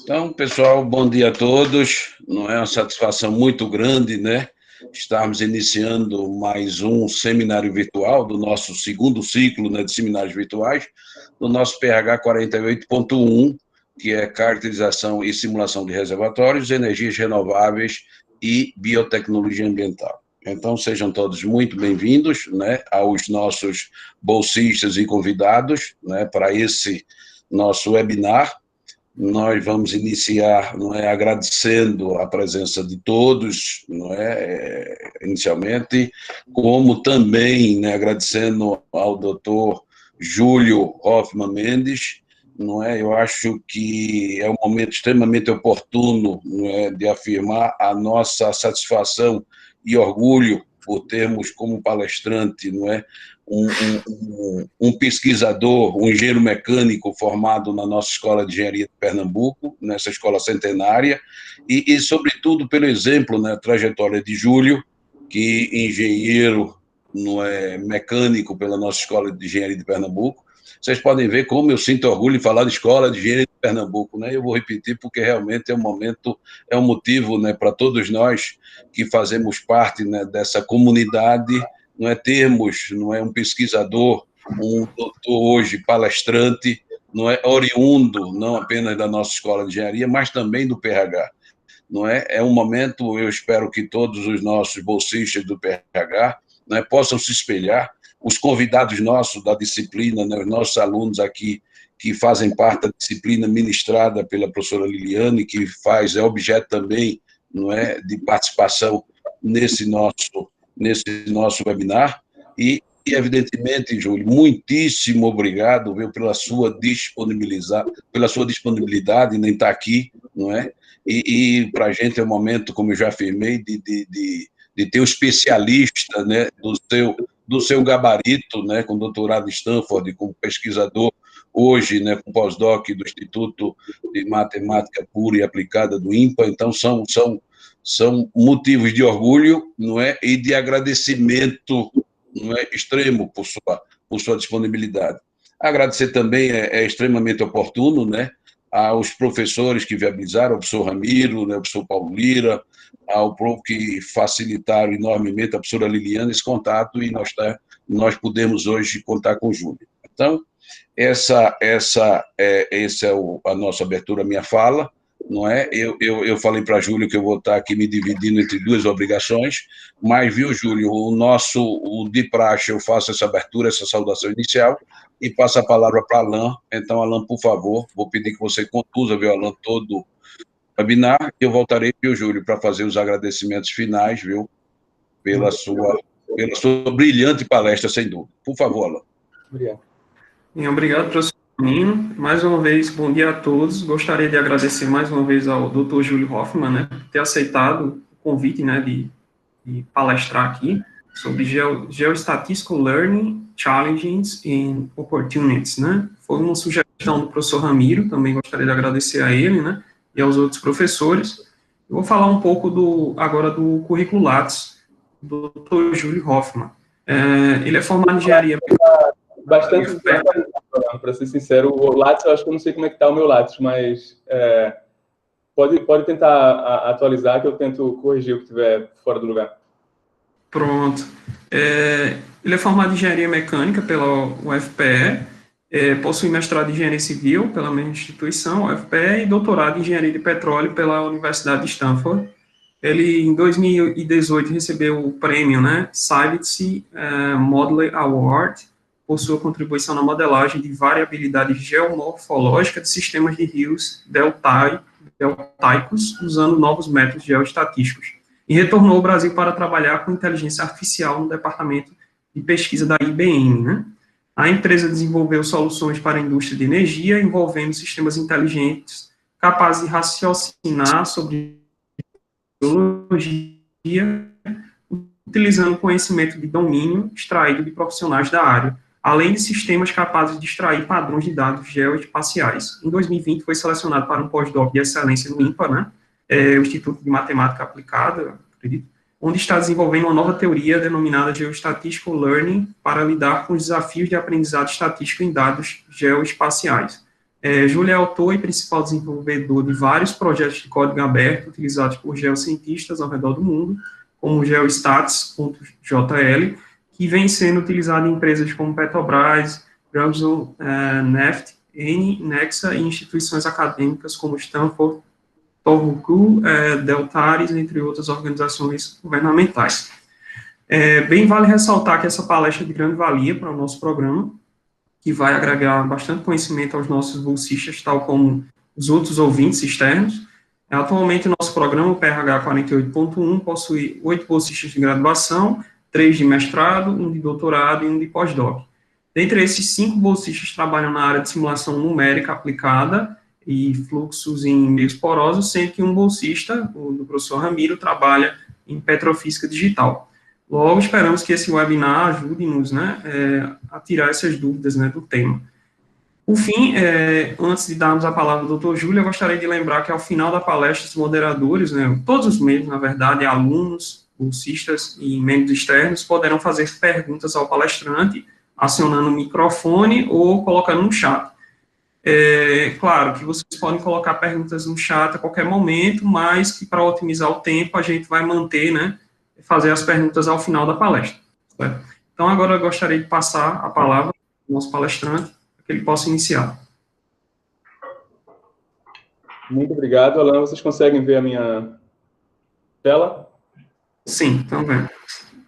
Então, pessoal, bom dia a todos. Não é uma satisfação muito grande, né? Estarmos iniciando mais um seminário virtual do nosso segundo ciclo, né, de seminários virtuais, do nosso PH 48.1, que é caracterização e simulação de reservatórios, energias renováveis e biotecnologia ambiental. Então, sejam todos muito bem-vindos, né, aos nossos bolsistas e convidados, né, para esse nosso webinar. Nós vamos iniciar, não é, agradecendo a presença de todos, não é, inicialmente, como também, né, agradecendo ao doutor Júlio Hoffmann Mendes, não é? Eu acho que é um momento extremamente oportuno, não é, de afirmar a nossa satisfação e orgulho por termos como palestrante, não é, um pesquisador, um engenheiro mecânico formado na nossa Escola de Engenharia de Pernambuco, nessa escola centenária, e sobretudo, pelo exemplo, né, trajetória de Júlio, que engenheiro, não é, mecânico pela nossa Escola de Engenharia de Pernambuco. Vocês podem ver como eu sinto orgulho em falar de Escola de Engenharia de Pernambuco, né? Eu vou repetir porque realmente é um momento, é um motivo, né, para todos nós que fazemos parte, né, dessa comunidade, não é, termos, não é, um pesquisador, um doutor hoje palestrante, não é, oriundo não apenas da nossa Escola de Engenharia, mas também do PRH. Não é? É um momento, eu espero que todos os nossos bolsistas do PRH, não é, possam se espelhar, os convidados nossos da disciplina, né, os nossos alunos aqui que fazem parte da disciplina ministrada pela professora Liliane, que é objeto também, não é, de participação nesse nosso webinar, e evidentemente, Júlio, muitíssimo obrigado, viu, pela sua disponibilidade em estar aqui, não é? E para a gente é um momento, como eu já afirmei, de ter um especialista, né, do seu gabarito, né, com doutorado em Stanford, como pesquisador hoje, né, com pós-doc do Instituto de Matemática Pura e Aplicada do INPA. Então são motivos de orgulho, não é, e de agradecimento, não é, extremo por sua disponibilidade. Agradecer também é extremamente oportuno, né, aos professores que viabilizaram, ao professor Ramiro, né, ao professor Paulo Lira, ao próprio que facilitaram enormemente, a professora Liliana, esse contato, e nós podemos hoje contar com o Júlio. Então, essa é a nossa abertura, a minha fala, não é? Eu falei para Júlio que eu vou estar aqui me dividindo entre duas obrigações, mas, viu, Júlio, o de praxe, eu faço essa abertura, essa saudação inicial, e passo a palavra para Alain. Então, Alain, por favor, vou pedir que você conduza, viu, Alain, todo o webinar, e eu voltarei, viu, Júlio, para fazer os agradecimentos finais, viu, pela sua brilhante palestra, sem dúvida. Por favor, Alain. Obrigado. Obrigado, professor Nino. Mais uma vez, bom dia a todos. Gostaria de agradecer mais uma vez ao Dr. Júlio Hoffmann, né, por ter aceitado o convite, né, de palestrar aqui sobre Geostatistical Learning, Challenges and Opportunities, né. Foi uma sugestão do professor Ramiro, também gostaria de agradecer a ele, né, e aos outros professores. Eu vou falar um pouco agora do currículo Lattes do Dr. Júlio Hoffmann. Ele é formado em engenharia... Bastante, para ser sincero, o Lattes, eu acho que eu não sei como é que está o meu Lattes, mas pode tentar atualizar, que eu tento corrigir o que estiver fora do lugar. Pronto. Ele é formado em engenharia mecânica pela UFPE, possui mestrado em engenharia civil pela mesma instituição, UFPE, e doutorado em engenharia de petróleo pela Universidade de Stanford. Ele, em 2018, recebeu o prêmio, né, Civitz Modeler Award, por sua contribuição na modelagem de variabilidade geomorfológica de sistemas de rios deltaicos, usando novos métodos geoestatísticos. E retornou ao Brasil para trabalhar com inteligência artificial no departamento de pesquisa da IBM, né? A empresa desenvolveu soluções para a indústria de energia, envolvendo sistemas inteligentes capazes de raciocinar sobre biologia, utilizando conhecimento de domínio extraído de profissionais da área, além de sistemas capazes de extrair padrões de dados geoespaciais. Em 2020, foi selecionado para um pós-doc de excelência no INPA, né, o Instituto de Matemática Aplicada, acredito, onde está desenvolvendo uma nova teoria denominada Geostatistical Learning para lidar com os desafios de aprendizado estatístico em dados geoespaciais. Júlio é autor e principal desenvolvedor de vários projetos de código aberto utilizados por geocientistas ao redor do mundo, como o geostats.jl, que vem sendo utilizado em empresas como Petrobras, Gramson, Neft, Nexa e instituições acadêmicas como Stanford, Tohoku, Deltares, entre outras organizações governamentais. Bem vale ressaltar que essa palestra é de grande valia para o nosso programa, que vai agregar bastante conhecimento aos nossos bolsistas, tal como os outros ouvintes externos. Atualmente, o nosso programa, o PRH 48.1, possui 8 bolsistas de graduação, 3 de mestrado, 1 de doutorado e 1 de pós-doc. Dentre esses 5 bolsistas trabalham na área de simulação numérica aplicada e fluxos em meios porosos, sendo que um bolsista, o do professor Ramiro, trabalha em petrofísica digital. Logo, esperamos que esse webinar ajude-nos, né, a tirar essas dúvidas, né, do tema. Por fim, antes de darmos a palavra ao Dr. Júlio, eu gostaria de lembrar que ao final da palestra, os moderadores, né, todos os membros, na verdade, alunos, bolsistas e membros externos, poderão fazer perguntas ao palestrante, acionando o microfone ou colocando no chat. Claro que vocês podem colocar perguntas no chat a qualquer momento, mas que para otimizar o tempo, a gente vai manter, né, fazer as perguntas ao final da palestra. Certo? Então, agora eu gostaria de passar a palavra ao nosso palestrante, para que ele possa iniciar. Muito obrigado, Alan. Vocês conseguem ver a minha tela? Sim, estão vendo.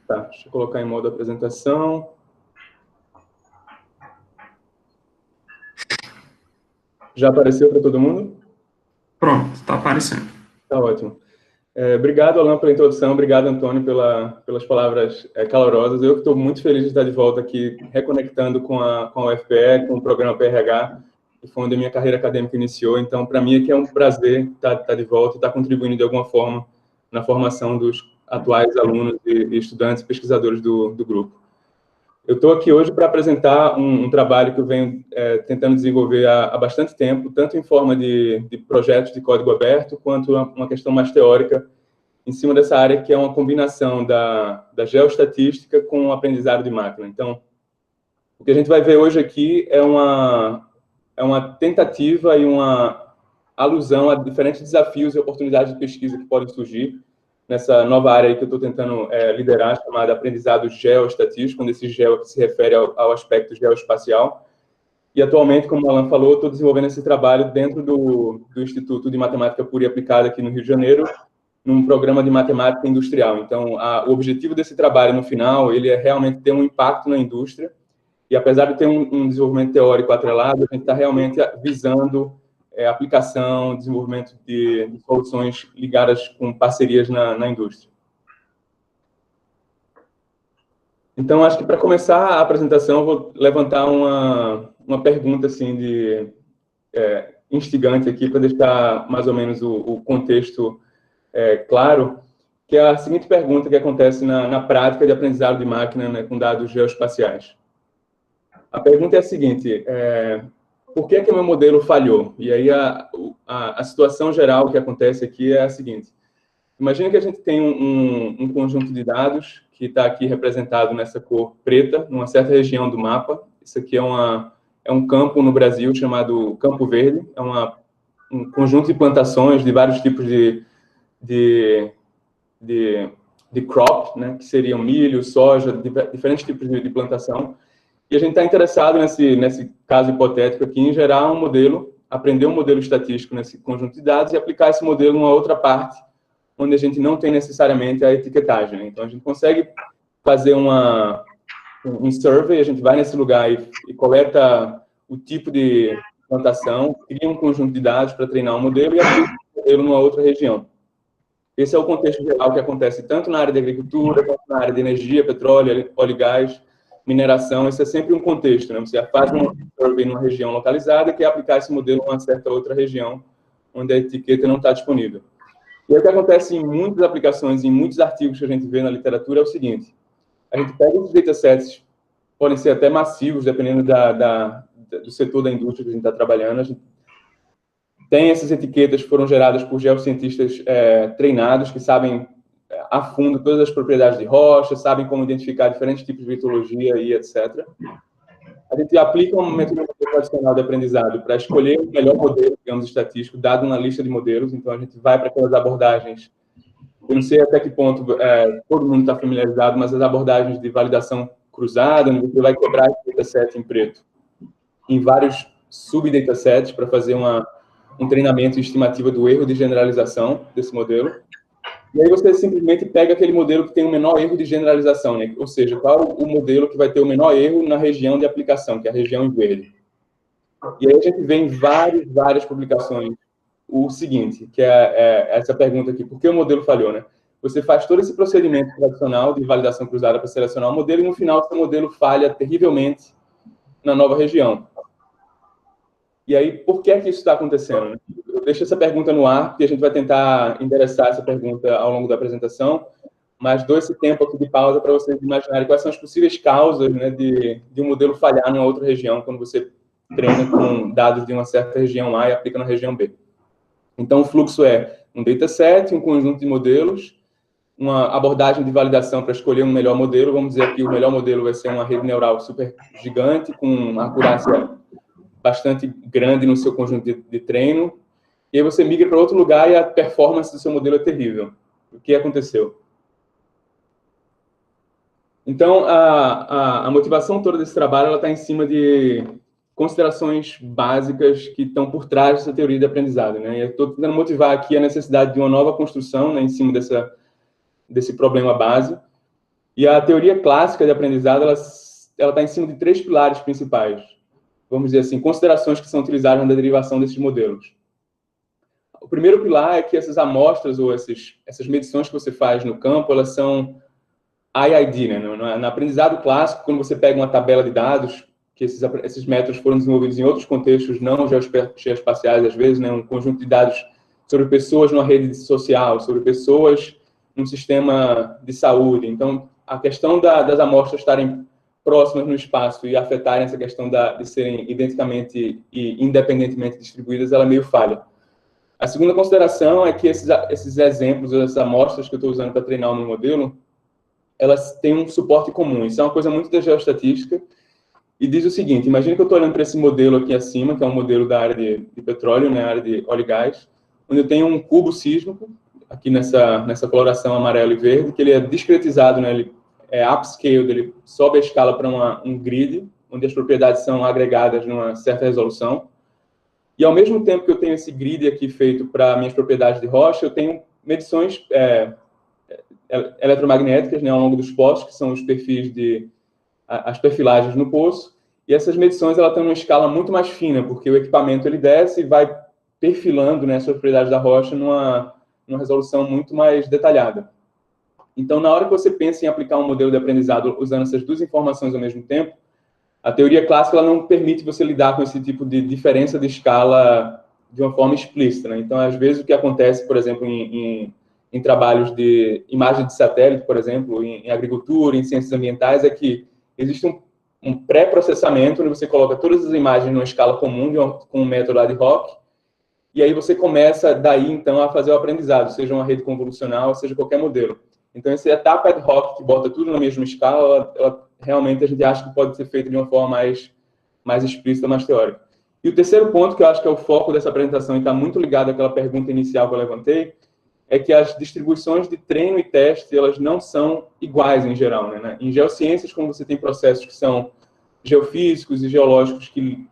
Tá, deixa eu colocar em modo apresentação. Já apareceu para todo mundo? Pronto, está aparecendo. Tá ótimo. Obrigado, Alan, pela introdução. Obrigado, Antônio, pelas palavras calorosas. Eu estou muito feliz de estar de volta aqui, reconectando com a UFPE, com o programa PRH, que foi onde a minha carreira acadêmica iniciou. Então, para mim, aqui é um prazer estar de volta e estar contribuindo de alguma forma na formação dos atuais alunos e estudantes e pesquisadores do grupo. Eu estou aqui hoje para apresentar um trabalho que eu venho tentando desenvolver há bastante tempo, tanto em forma de projetos de código aberto, quanto uma questão mais teórica, em cima dessa área que é uma combinação da geoestatística com o aprendizado de máquina. Então, o que a gente vai ver hoje aqui é uma tentativa e uma alusão a diferentes desafios e oportunidades de pesquisa que podem surgir nessa nova área aí que eu estou tentando liderar, chamada aprendizado geoestatístico, onde esse geo se refere ao aspecto geoespacial. E, atualmente, como o Alan falou, estou desenvolvendo esse trabalho dentro do Instituto de Matemática Pura e Aplicada aqui no Rio de Janeiro, num programa de matemática industrial. Então, o objetivo desse trabalho, no final, ele é realmente ter um impacto na indústria, e apesar de ter um desenvolvimento teórico atrelado, a gente está realmente visando aplicação, desenvolvimento de soluções ligadas com parcerias na indústria. Então, acho que para começar a apresentação, eu vou levantar uma pergunta assim, instigante aqui, para deixar mais ou menos o contexto claro, que é a seguinte pergunta que acontece na prática de aprendizado de máquina, né, com dados geoespaciais. A pergunta é a seguinte: por que o meu modelo falhou? E aí a situação geral que acontece aqui é a seguinte: imagina que a gente tem um conjunto de dados que está aqui representado nessa cor preta, numa certa região do mapa. Isso aqui é um campo no Brasil chamado Campo Verde. É um conjunto de plantações de vários tipos de crop, né, que seriam milho, soja, diferentes tipos de plantação. E a gente está interessado nesse caso hipotético aqui em gerar um modelo, aprender um modelo estatístico nesse conjunto de dados e aplicar esse modelo numa outra parte, onde a gente não tem necessariamente a etiquetagem. Então, a gente consegue fazer um survey, a gente vai nesse lugar e coleta o tipo de plantação, cria um conjunto de dados para treinar um modelo e aplica o modelo numa outra região. Esse é o contexto geral que acontece tanto na área de agricultura, quanto na área de energia, petróleo, óleo e gás, mineração. Isso é sempre um contexto, né? Você faz um survey numa região localizada e quer aplicar esse modelo em uma certa outra região, onde a etiqueta não está disponível. E o que acontece em muitas aplicações, em muitos artigos que a gente vê na literatura é o seguinte: a gente pega os datasets, podem ser até massivos, dependendo do setor da indústria que a gente está trabalhando. A gente tem essas etiquetas que foram geradas por geocientistas treinados, que sabem a fundo todas as propriedades de rocha, sabem como identificar diferentes tipos de litologia e etc. a gente aplica uma metodologia tradicional de aprendizado para escolher o melhor modelo, digamos, estatístico, dado uma lista de modelos. Então, a gente vai para aquelas abordagens. Eu não sei até que ponto todo mundo está familiarizado, mas as abordagens de validação cruzada, onde você vai quebrar esse dataset em preto em vários sub-datasets para fazer um treinamento e estimativa do erro de generalização desse modelo. E aí você simplesmente pega aquele modelo que tem o menor erro de generalização, né? Ou seja, qual o modelo que vai ter o menor erro na região de aplicação, que é a região em verde. E aí a gente vê em várias publicações o seguinte, que é essa pergunta aqui, por que o modelo falhou, né? Você faz todo esse procedimento tradicional de validação cruzada para selecionar o modelo e no final seu modelo falha terrivelmente na nova região. E aí, por que é que isso está acontecendo, né? Eu deixo essa pergunta no ar, porque a gente vai tentar endereçar essa pergunta ao longo da apresentação, mas dou esse tempo aqui de pausa para vocês imaginarem quais são as possíveis causas, né, de um modelo falhar numa outra região, quando você treina com dados de uma certa região A e aplica na região B. Então, o fluxo é um dataset, um conjunto de modelos, uma abordagem de validação para escolher um melhor modelo. Vamos dizer que o melhor modelo vai ser uma rede neural super gigante, com uma acurácia bastante grande no seu conjunto de treino, e aí você migra para outro lugar e a performance do seu modelo é terrível. O que aconteceu? Então, a motivação toda desse trabalho está em cima de considerações básicas que estão por trás dessa teoria de aprendizado, né? E eu estou tentando motivar aqui a necessidade de uma nova construção, né, em cima desse problema base. E a teoria clássica de aprendizado, ela está em cima de 3 pilares principais. Vamos dizer assim, considerações que são utilizadas na derivação desses modelos. O primeiro pilar é que essas amostras ou essas medições que você faz no campo, elas são IID, né? No aprendizado clássico, quando você pega uma tabela de dados, que esses métodos foram desenvolvidos em outros contextos, não geoespaciais, às vezes, né? Um conjunto de dados sobre pessoas numa rede social, sobre pessoas num sistema de saúde. Então, a questão das amostras estarem próximas no espaço e afetarem essa questão de serem identicamente e independentemente distribuídas, ela é meio falha. A segunda consideração é que esses exemplos, essas amostras que eu estou usando para treinar o meu modelo, elas têm um suporte comum. Isso é uma coisa muito da geoestatística. E diz o seguinte, imagina que eu estou olhando para esse modelo aqui acima, que é um modelo da área de petróleo, né, área de óleo e gás, onde eu tenho um cubo sísmico, aqui nessa coloração amarelo e verde, que ele é discretizado, né, ele é upscaled, ele sobe a escala para um grid, onde as propriedades são agregadas numa certa resolução. E, ao mesmo tempo que eu tenho esse grid aqui feito para minhas propriedades de rocha, eu tenho medições eletromagnéticas, né, ao longo dos poços, que são os perfis as perfilagens no poço. E essas medições elas estão numa escala muito mais fina, porque o equipamento ele desce e vai perfilando, né, as propriedades da rocha numa resolução muito mais detalhada. Então, na hora que você pensa em aplicar um modelo de aprendizado usando essas duas informações ao mesmo tempo, a teoria clássica ela não permite você lidar com esse tipo de diferença de escala de uma forma explícita, né? Então, às vezes, o que acontece, por exemplo, em trabalhos de imagem de satélite, por exemplo, em agricultura, em ciências ambientais, é que existe um pré-processamento, onde você coloca todas as imagens numa escala comum, com um método ad hoc, e aí você começa, daí, então, a fazer o aprendizado, seja uma rede convolucional, seja qualquer modelo. Então, essa etapa ad hoc, que bota tudo na mesma escala, ela realmente a gente acha que pode ser feita de uma forma mais explícita, mais teórica. E o terceiro ponto, que eu acho que é o foco dessa apresentação e está muito ligado àquela pergunta inicial que eu levantei, é que as distribuições de treino e teste, elas não são iguais em geral, né? Em geociências, como você tem processos que são geofísicos e geológicos que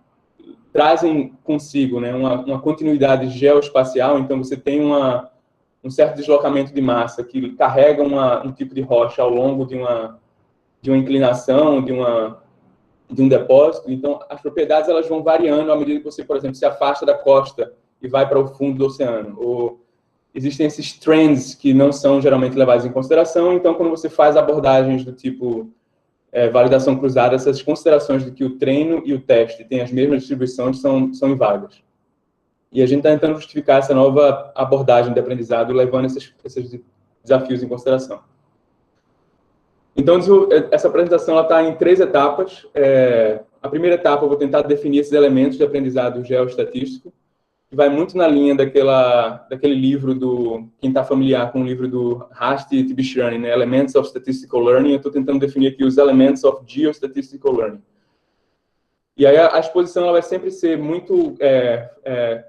trazem consigo, né, uma continuidade geoespacial, então você tem um certo deslocamento de massa que carrega um tipo de rocha ao longo de uma inclinação, de um depósito. Então, as propriedades elas vão variando à medida que você, por exemplo, se afasta da costa e vai para o fundo do oceano. Ou existem esses trends que não são geralmente levados em consideração. Então, quando você faz abordagens do tipo validação cruzada, essas considerações de que o treino e o teste têm as mesmas distribuições são inválidas. E a gente está tentando justificar essa nova abordagem de aprendizado, levando esses desafios em consideração. Então, essa apresentação está em 3 etapas. A primeira etapa, eu vou tentar definir esses elementos de aprendizado geoestatístico, que vai muito na linha daquele livro quem está familiar com o livro do Hasti e Tibishirani, né? Elements of Statistical Learning. Eu estou tentando definir aqui os Elements of Geostatistical Learning. E aí a exposição ela vai sempre ser muito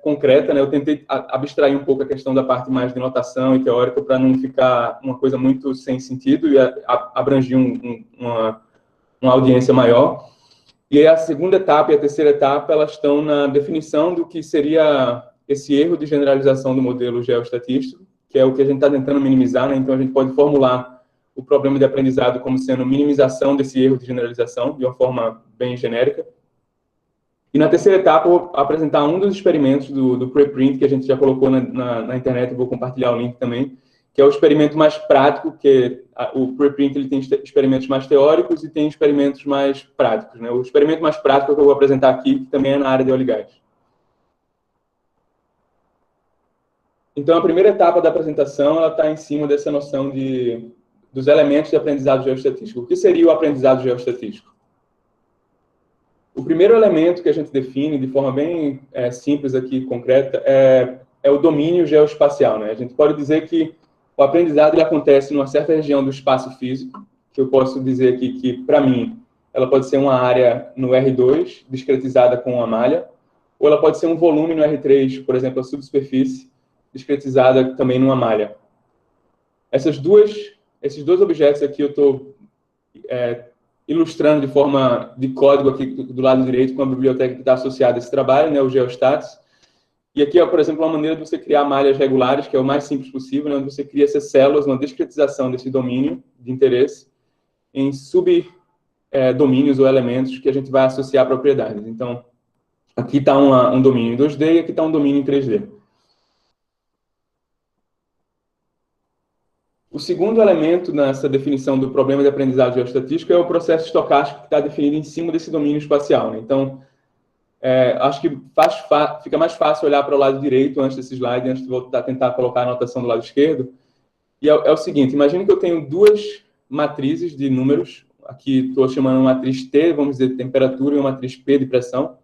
concreta, né? Eu tentei abstrair um pouco a questão da parte mais de notação e teórica para não ficar uma coisa muito sem sentido e abrangir uma audiência maior. E aí a segunda etapa e a terceira etapa elas estão na definição do que seria esse erro de generalização do modelo geoestatístico, que é o que a gente está tentando minimizar, né? Então a gente pode formular o problema de aprendizado como sendo minimização desse erro de generalização, de uma forma bem genérica. E na terceira etapa, eu vou apresentar um dos experimentos do preprint, que a gente já colocou na internet, eu vou compartilhar o link também, que é o experimento mais prático, que o preprint ele tem experimentos mais teóricos e tem experimentos mais práticos, né? O experimento mais prático é que eu vou apresentar aqui, que também é na área de óleo e gás. Então, a primeira etapa da apresentação ela está em cima dessa noção dos elementos de aprendizado geoestatístico. O que seria o aprendizado geoestatístico? O primeiro elemento que a gente define de forma bem simples aqui, concreta, é o domínio geoespacial, né? A gente pode dizer que o aprendizado ele acontece numa certa região do espaço físico, que eu posso dizer aqui que, para mim, ela pode ser uma área no R2, discretizada com uma malha, ou ela pode ser um volume no R3, por exemplo, a subsuperfície, discretizada também numa malha. Esses dois objetos aqui eu estou ilustrando de forma de código aqui do lado direito com a biblioteca que está associada a esse trabalho, né, o GeoStats. E aqui é, por exemplo, uma maneira de você criar malhas regulares, que é o mais simples possível, né, onde você cria essas células, uma discretização desse domínio de interesse em subdomínios ou elementos que a gente vai associar propriedades. Então, aqui está um domínio em 2D e aqui está um domínio em 3D. O segundo elemento nessa definição do problema de aprendizado geoestatístico é o processo estocástico que está definido em cima desse domínio espacial, né? Então, acho que fica mais fácil olhar para o lado direito antes desse slide, antes de voltar a tentar colocar a anotação do lado esquerdo. E é o seguinte, imagine que eu tenho duas matrizes de números, aqui estou chamando uma matriz T, vamos dizer, de temperatura, e uma matriz P de pressão.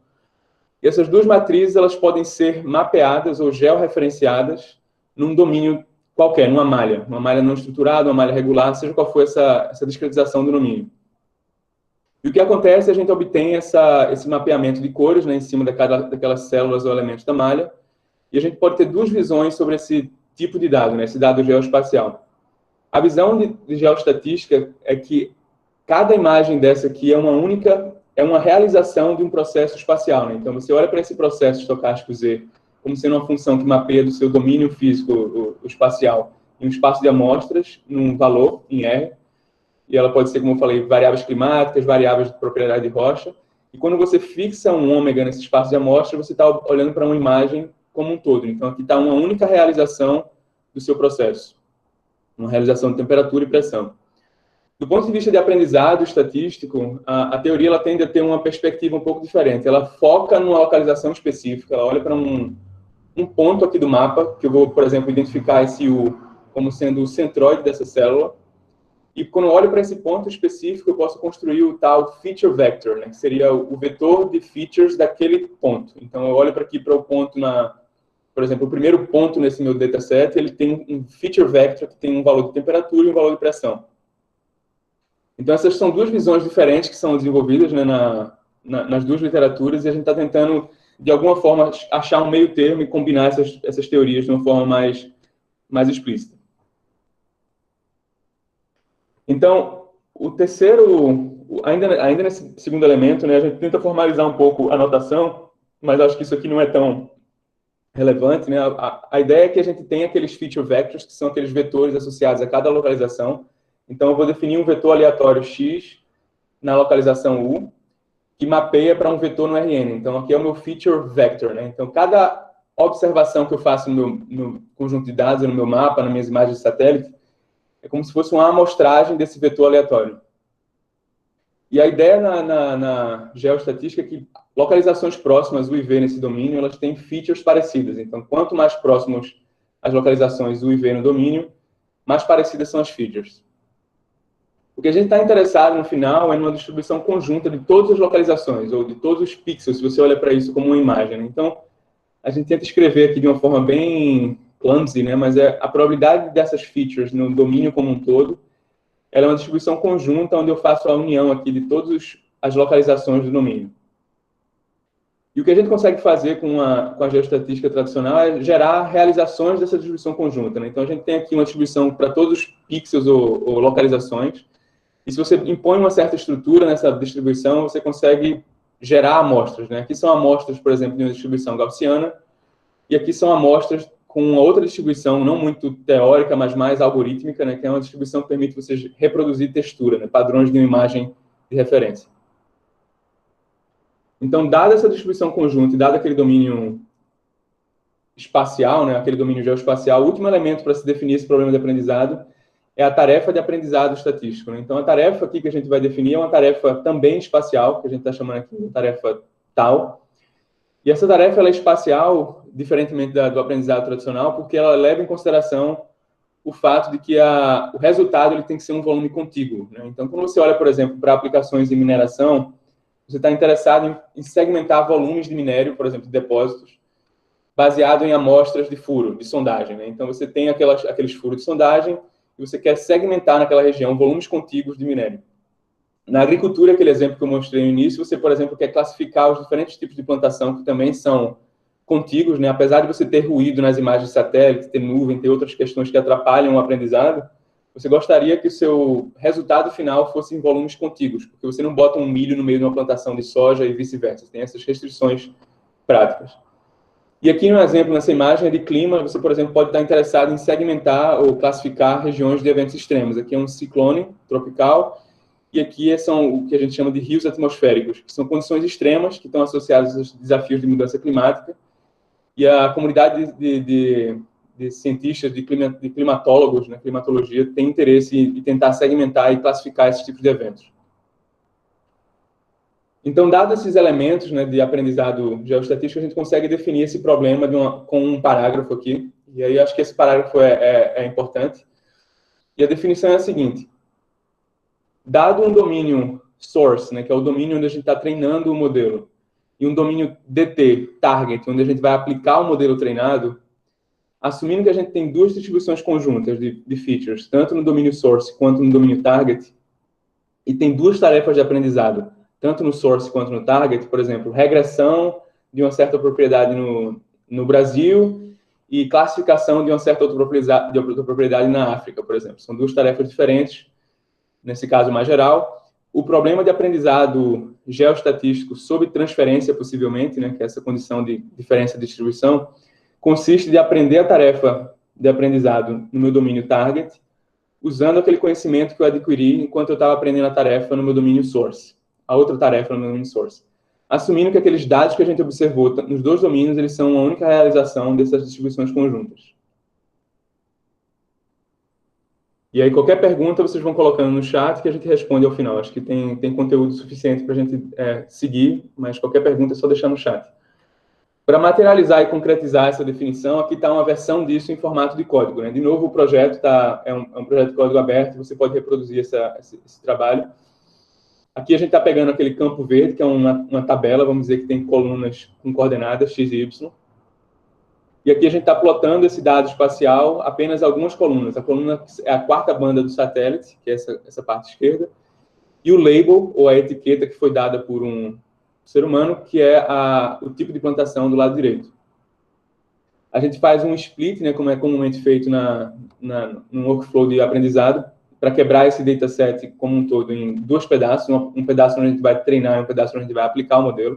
E essas duas matrizes elas podem ser mapeadas ou georreferenciadas num domínio qualquer, uma malha não estruturada, uma malha regular, seja qual for essa discretização do domínio. E o que acontece é a gente obtém esse mapeamento de cores, né, em cima daquelas células ou elementos da malha, e a gente pode ter duas visões sobre esse tipo de dado, né, esse dado geoespacial. A visão de geoestatística é que cada imagem dessa aqui é uma realização de um processo espacial, né? Então, você olha para esse processo estocástico Z como sendo uma função que mapeia do seu domínio físico, o espacial, em um espaço de amostras, num valor, em R, e ela pode ser, como eu falei, variáveis climáticas, variáveis de propriedade de rocha, e quando você fixa um ômega nesse espaço de amostra, você está olhando para uma imagem como um todo. Então, aqui está uma única realização do seu processo, uma realização de temperatura e pressão. Do ponto de vista de aprendizado estatístico, a teoria ela tende a ter uma perspectiva um pouco diferente. Ela foca numa localização específica, ela olha para um ponto aqui do mapa, que eu vou, por exemplo, identificar esse U como sendo o centroide dessa célula, e quando eu olho para esse ponto específico, eu posso construir o tal feature vector, né, que seria o vetor de features daquele ponto. Então, eu olho para aqui para o ponto por exemplo, o primeiro ponto nesse meu dataset, ele tem um feature vector que tem um valor de temperatura e um valor de pressão. Então, essas são duas visões diferentes que são desenvolvidas, né, nas duas literaturas, e a gente está tentando, de alguma forma, achar um meio termo e combinar essas teorias de uma forma mais explícita. Então, o terceiro, ainda nesse segundo elemento, né, a gente tenta formalizar um pouco a notação, mas acho que isso aqui não é tão relevante, né? A ideia é que a gente tem aqueles feature vectors, que são aqueles vetores associados a cada localização. Então, eu vou definir um vetor aleatório X na localização U, que mapeia para um vetor no RN. Então, aqui é o meu feature vector, né? Então, cada observação que eu faço no meu conjunto de dados, no meu mapa, nas minhas imagens de satélite, é como se fosse uma amostragem desse vetor aleatório. E a ideia na geoestatística é que localizações próximas, U e V nesse domínio, elas têm features parecidas. Então, quanto mais próximos as localizações U e V no domínio, mais parecidas são as features. O que a gente está interessado no final é numa distribuição conjunta de todas as localizações, ou de todos os pixels, se você olha para isso como uma imagem, né? Então, a gente tenta escrever aqui de uma forma bem clumsy, né? Mas a probabilidade dessas features no domínio como um todo, ela é uma distribuição conjunta onde eu faço a união aqui de todas as localizações do domínio. E o que a gente consegue fazer com a geoestatística tradicional é gerar realizações dessa distribuição conjunta, né? Então, a gente tem aqui uma distribuição para todos os pixels ou localizações, e se você impõe uma certa estrutura nessa distribuição, você consegue gerar amostras, né? Aqui são amostras, por exemplo, de uma distribuição gaussiana, e aqui são amostras com uma outra distribuição, não muito teórica, mas mais algorítmica, né? Que é uma distribuição que permite você reproduzir textura, né? Padrões de uma imagem de referência. Então, dada essa distribuição conjunta e dado aquele domínio espacial, né, aquele domínio geoespacial, o último elemento para se definir esse problema de aprendizado é a tarefa de aprendizado estatístico, né? Então, a tarefa aqui que a gente vai definir é uma tarefa também espacial, que a gente está chamando aqui de tarefa tal. E essa tarefa ela é espacial, diferentemente do aprendizado tradicional, porque ela leva em consideração o fato de que o resultado ele tem que ser um volume contíguo, né? Então, quando você olha, por exemplo, para aplicações de mineração, você está interessado em segmentar volumes de minério, por exemplo, de depósitos, baseado em amostras de furo, de sondagem, né? Então, você tem aqueles furos de sondagem e você quer segmentar naquela região volumes contíguos de minério. Na agricultura, aquele exemplo que eu mostrei no início, você, por exemplo, quer classificar os diferentes tipos de plantação que também são contíguos, né? Apesar de você ter ruído nas imagens de satélite, ter nuvem, ter outras questões que atrapalham o aprendizado, você gostaria que o seu resultado final fosse em volumes contíguos, porque você não bota um milho no meio de uma plantação de soja e vice-versa. Tem essas restrições práticas. E aqui um exemplo nessa imagem é de clima. Você, por exemplo, pode estar interessado em segmentar ou classificar regiões de eventos extremos. Aqui é um ciclone tropical e aqui são o que a gente chama de rios atmosféricos, que são condições extremas que estão associadas aos desafios de mudança climática. E a comunidade de cientistas, de climatólogos, né, climatologia, tem interesse em tentar segmentar e classificar esses tipos de eventos. Então, dados esses elementos, né, de aprendizado geoestatístico, a gente consegue definir esse problema com um parágrafo aqui. E aí, acho que esse parágrafo é importante. E a definição é a seguinte. Dado um domínio source, né, que é o domínio onde a gente está treinando o modelo, e um domínio DT, target, onde a gente vai aplicar o modelo treinado, assumindo que a gente tem duas distribuições conjuntas de features, tanto no domínio source quanto no domínio target, e tem duas tarefas de aprendizado, tanto no source quanto no target, por exemplo, regressão de uma certa propriedade no Brasil e classificação de uma certa outra propriedade na África, por exemplo. São duas tarefas diferentes, nesse caso mais geral. O problema de aprendizado geoestatístico sob transferência, possivelmente, né, que é essa condição de diferença de distribuição, consiste de aprender a tarefa de aprendizado no meu domínio target, usando aquele conhecimento que eu adquiri enquanto eu estava aprendendo a tarefa no meu domínio source, a outra tarefa no meu domínio source. Assumindo que aqueles dados que a gente observou nos dois domínios, eles são a única realização dessas distribuições conjuntas. E aí, qualquer pergunta, vocês vão colocando no chat que a gente responde ao final. Acho que tem conteúdo suficiente para a gente seguir, mas qualquer pergunta é só deixar no chat. Para materializar e concretizar essa definição, aqui está uma versão disso em formato de código, né? De novo, o projeto é um projeto de código aberto, você pode reproduzir esse trabalho. Aqui a gente está pegando aquele campo verde, que é uma tabela, vamos dizer, que tem colunas com coordenadas x e y. E aqui a gente está plotando esse dado espacial, apenas algumas colunas. A coluna é a quarta banda do satélite, que é essa parte esquerda, e o label, ou a etiqueta que foi dada por um ser humano, que é o tipo de plantação do lado direito. A gente faz um split, né, como é comumente feito no workflow de aprendizado, para quebrar esse dataset como um todo em dois pedaços, um pedaço onde a gente vai treinar e um pedaço onde a gente vai aplicar o modelo.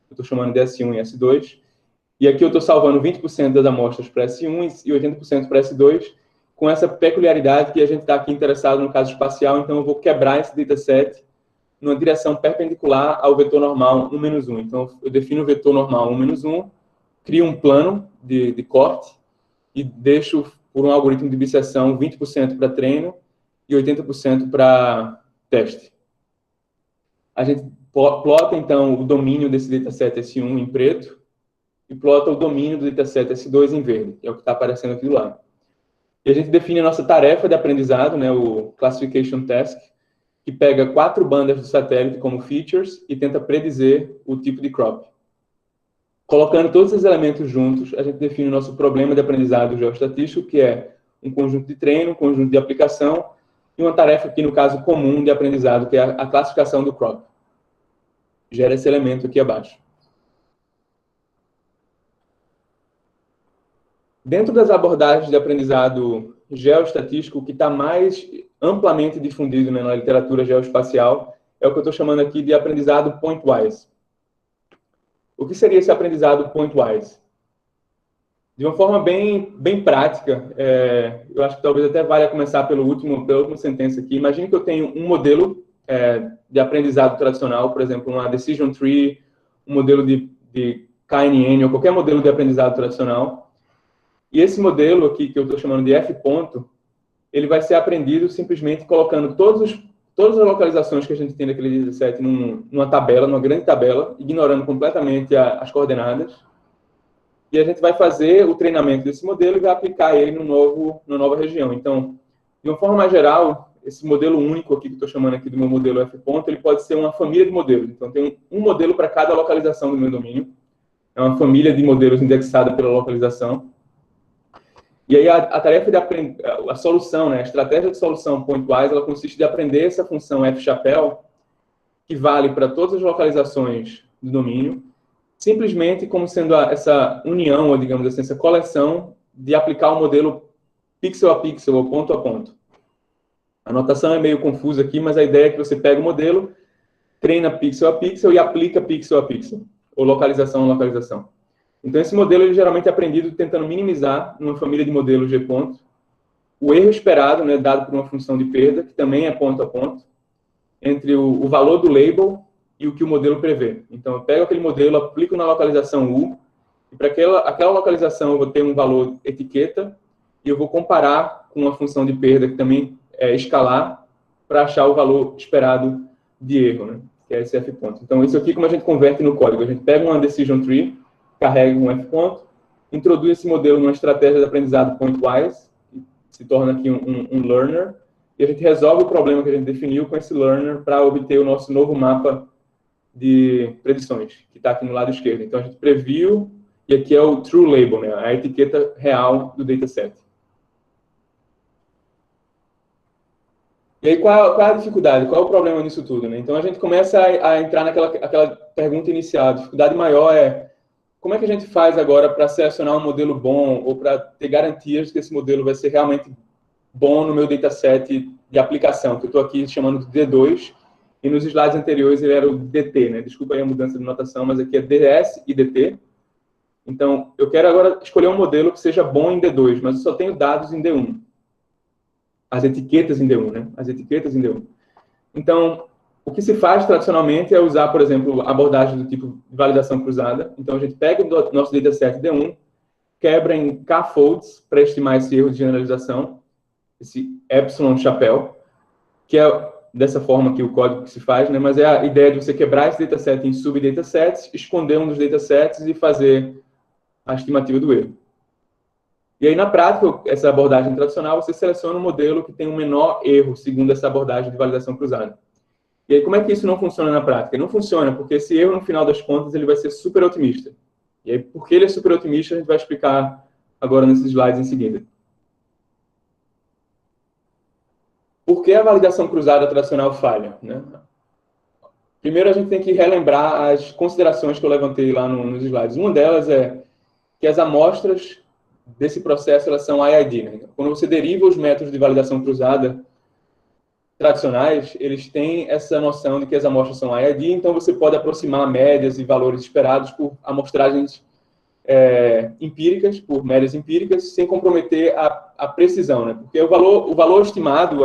Eu estou chamando de S1 e S2. E aqui eu estou salvando 20% das amostras para S1 e 80% para S2, com essa peculiaridade que a gente está aqui interessado no caso espacial, então eu vou quebrar esse dataset numa direção perpendicular ao vetor normal 1 menos 1. Então, eu defino o vetor normal 1 menos 1, crio um plano de corte e deixo, por um algoritmo de bisseção, 20% para treino e 80% para teste. A gente plota, então, o domínio desse dataset S1 em preto e plota o domínio do dataset S2 em verde, que é o que está aparecendo aqui do lado. E a gente define a nossa tarefa de aprendizado, né, o Classification Task, que pega 4 bandas do satélite como features e tenta predizer o tipo de crop. Colocando todos esses elementos juntos, a gente define o nosso problema de aprendizado geoestatístico, que é um conjunto de treino, um conjunto de aplicação e uma tarefa aqui, no caso, comum de aprendizado, que é a classificação do crop. Gera esse elemento aqui abaixo. Dentro das abordagens de aprendizado geoestatístico, o que está mais amplamente difundido, né, na literatura geoespacial é o que eu estou chamando aqui de aprendizado pointwise. O que seria esse aprendizado pointwise? De uma forma bem prática, eu acho que talvez até valha começar pela última sentença aqui. Imagine que eu tenho um modelo de aprendizado tradicional, por exemplo, uma decision tree, um modelo de KNN, ou qualquer modelo de aprendizado tradicional. E esse modelo aqui, que eu estou chamando de F ponto, ele vai ser aprendido simplesmente colocando todas as localizações que a gente tem naquele dataset numa tabela, numa grande tabela, ignorando completamente as coordenadas. E a gente vai fazer o treinamento desse modelo e vai aplicar ele numa nova região. Então, de uma forma mais geral, esse modelo único aqui, que estou chamando aqui do meu modelo F ponto, ele pode ser uma família de modelos. Então, tem um modelo para cada localização do meu domínio. É uma família de modelos indexada pela localização. E aí a tarefa de aprender, a solução, né, a estratégia de solução pointwise, ela consiste de aprender essa função F-chapéu, que vale para todas as localizações do domínio, simplesmente como sendo essa união, ou digamos assim, essa coleção de aplicar o modelo pixel a pixel, ou ponto a ponto. A notação é meio confusa aqui, mas a ideia é que você pega o modelo, treina pixel a pixel e aplica pixel a pixel, ou localização a localização. Então, esse modelo ele geralmente é aprendido tentando minimizar, numa família de modelos G ponto, o erro esperado, né, dado por uma função de perda, que também é ponto a ponto, entre o valor do label e o que o modelo prevê. Então, eu pego aquele modelo, aplico na localização U, e para aquela localização eu vou ter um valor etiqueta, e eu vou comparar com uma função de perda, que também é escalar, para achar o valor esperado de erro, né, que é esse F ponto. Então, isso aqui como a gente converte no código. A gente pega uma decision tree, carrega um F ponto, introduz esse modelo numa estratégia de aprendizado pointwise, se torna aqui um learner, e a gente resolve o problema que a gente definiu com esse learner para obter o nosso novo mapa de predições, que está aqui no lado esquerdo. Então, a gente previu, e aqui é o true label, né, a etiqueta real do dataset. E aí, qual é a dificuldade? Qual é o problema nisso tudo, né? Então, a gente começa a entrar naquela pergunta inicial. A dificuldade maior é como é que a gente faz agora para selecionar um modelo bom ou para ter garantias que esse modelo vai ser realmente bom no meu dataset de aplicação, que eu estou aqui chamando de D2, e nos slides anteriores ele era o DT, né? Desculpa aí a mudança de notação, mas aqui é DS e DT. Então, eu quero agora escolher um modelo que seja bom em D2, mas eu só tenho dados em D1. As etiquetas em D1, né? As etiquetas em D1. Então, o que se faz tradicionalmente é usar, por exemplo, abordagem do tipo de validação cruzada. Então, a gente pega o nosso dataset D1, quebra em K-folds para estimar esse erro de generalização, esse epsilon chapéu, que é dessa forma que o código que se faz, né? Mas é a ideia de você quebrar esse dataset em subdatasets, esconder um dos datasets e fazer a estimativa do erro. E aí, na prática, essa abordagem tradicional, você seleciona um modelo que tem um menor erro, segundo essa abordagem de validação cruzada. E aí, como é que isso não funciona na prática? Não funciona, porque esse erro, no final das contas, ele vai ser super otimista. E aí, porque ele é super otimista, a gente vai explicar agora nesses slides em seguida. Por que a validação cruzada tradicional falha, né? Primeiro, a gente tem que relembrar as considerações que eu levantei lá nos slides. Uma delas é que as amostras desse processo, elas são IID, né? Quando você deriva os métodos de validação cruzada tradicionais, eles têm essa noção de que as amostras são IID, então você pode aproximar médias e valores esperados por amostragens empíricas, por médias empíricas, sem comprometer a precisão, né? Porque o valor estimado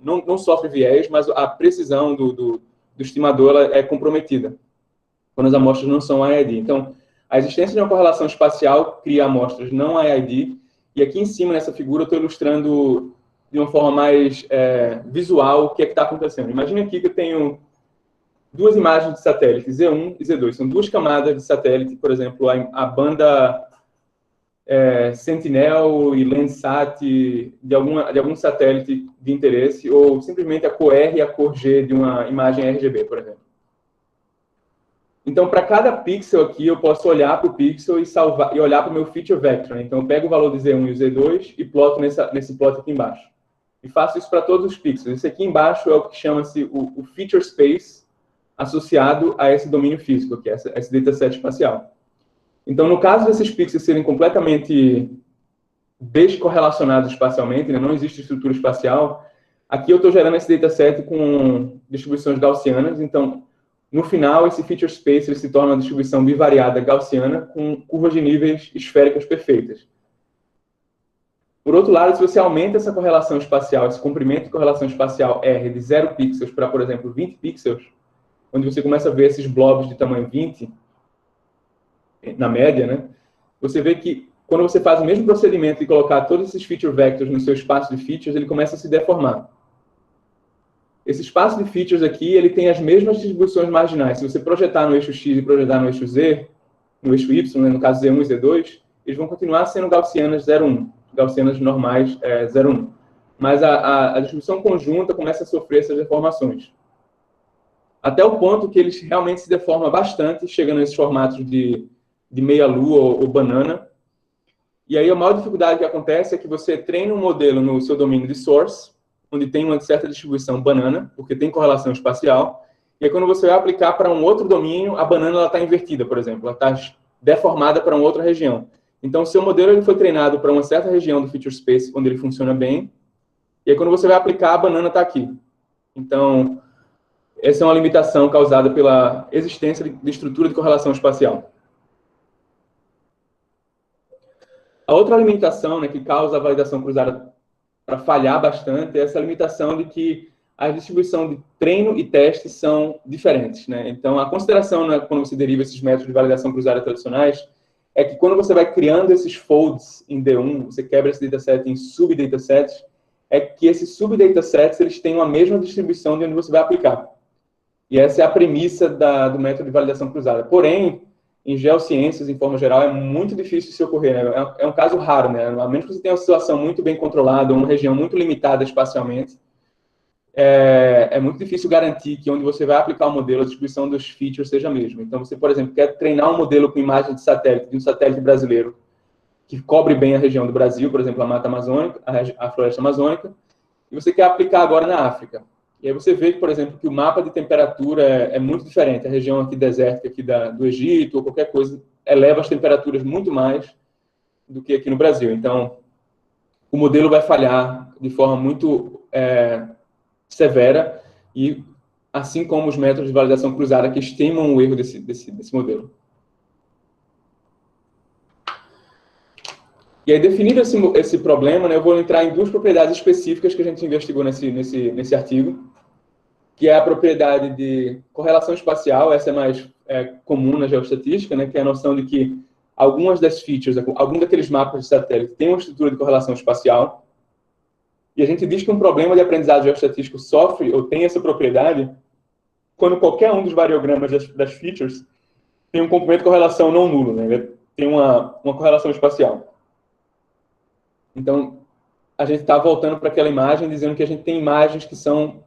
não sofre viés, mas a precisão do estimador ela é comprometida quando as amostras não são IID. Então, a existência de uma correlação espacial cria amostras não IID, e aqui em cima, nessa figura, eu estou ilustrando de uma forma mais visual o que é que está acontecendo. Imagine aqui que eu tenho duas imagens de satélite, Z1 e Z2. São duas camadas de satélite, por exemplo, a banda Sentinel e Landsat de algum satélite de interesse, ou simplesmente a cor R e a cor G de uma imagem RGB, por exemplo. Então, para cada pixel aqui, eu posso olhar para o pixel e olhar para o meu feature vector, né? Então, eu pego o valor do Z1 e o Z2 e ploto nesse plot aqui embaixo. E faço isso para todos os pixels. Esse aqui embaixo é o que chama-se o feature space associado a esse domínio físico, que é esse dataset espacial. Então, no caso desses pixels serem completamente descorrelacionados espacialmente, né, não existe estrutura espacial, aqui eu estou gerando esse dataset com distribuições gaussianas. Então, no final, esse feature space ele se torna uma distribuição bivariada gaussiana com curvas de níveis esféricas perfeitas. Por outro lado, se você aumenta essa correlação espacial, esse comprimento de correlação espacial R de 0 pixels para, por exemplo, 20 pixels, onde você começa a ver esses blobs de tamanho 20, na média, né? Você vê que quando você faz o mesmo procedimento de colocar todos esses feature vectors no seu espaço de features, ele começa a se deformar. Esse espaço de features aqui, ele tem as mesmas distribuições marginais. Se você projetar no eixo X e projetar no eixo Z, no eixo Y, né, no caso Z1 e Z2, eles vão continuar sendo gaussianas 0,1, gaussianas normais 0,1. Mas a distribuição conjunta começa a sofrer essas deformações. Até o ponto que eles realmente se deformam bastante, chegando nesses formatos de meia-lua ou banana. E aí a maior dificuldade que acontece é que você treina um modelo no seu domínio de source, onde tem uma certa distribuição banana, porque tem correlação espacial, e aí quando você vai aplicar para um outro domínio, a banana está invertida, por exemplo, ela está deformada para uma outra região. Então, o seu modelo ele foi treinado para uma certa região do feature space, onde ele funciona bem, e aí quando você vai aplicar, a banana está aqui. Então, essa é uma limitação causada pela existência de estrutura de correlação espacial. A outra limitação, né, que causa a validação cruzada para falhar bastante é essa limitação de que a distribuição de treino e teste são diferentes, né? Então, a consideração, né, quando você deriva esses métodos de validação cruzada tradicionais é que quando você vai criando esses folds em D1, você quebra esse dataset em sub-datasets, é que esses sub-datasets eles têm uma mesma distribuição de onde você vai aplicar. E essa é a premissa do método de validação cruzada. Porém, em geociências, em forma geral, é muito difícil isso ocorrer, né? É um caso raro, né? A menos que você tenha uma situação muito bem controlada, uma região muito limitada espacialmente, é muito difícil garantir que onde você vai aplicar o modelo, a distribuição dos features seja a mesma. Então, você, por exemplo, quer treinar um modelo com imagem de satélite, de um satélite brasileiro, que cobre bem a região do Brasil, por exemplo, a Mata Amazônica, a Floresta Amazônica, e você quer aplicar agora na África. E aí você vê, por exemplo, que o mapa de temperatura é muito diferente. A região aqui desértica aqui do Egito ou qualquer coisa eleva as temperaturas muito mais do que aqui no Brasil. Então, o modelo vai falhar de forma muito severa e assim como os métodos de validação cruzada que estimam o erro desse modelo. E aí, definido esse problema, né, eu vou entrar em duas propriedades específicas que a gente investigou nesse artigo, que é a propriedade de correlação espacial, essa é mais comum na geoestatística, né, que é a noção de que algumas das features, algum daqueles mapas de satélite tem uma estrutura de correlação espacial, e a gente diz que um problema de aprendizado geoestatístico sofre ou tem essa propriedade quando qualquer um dos variogramas das features tem um comprimento de correlação não nulo, né, tem uma correlação espacial. Então, a gente está voltando para aquela imagem, dizendo que a gente tem imagens que são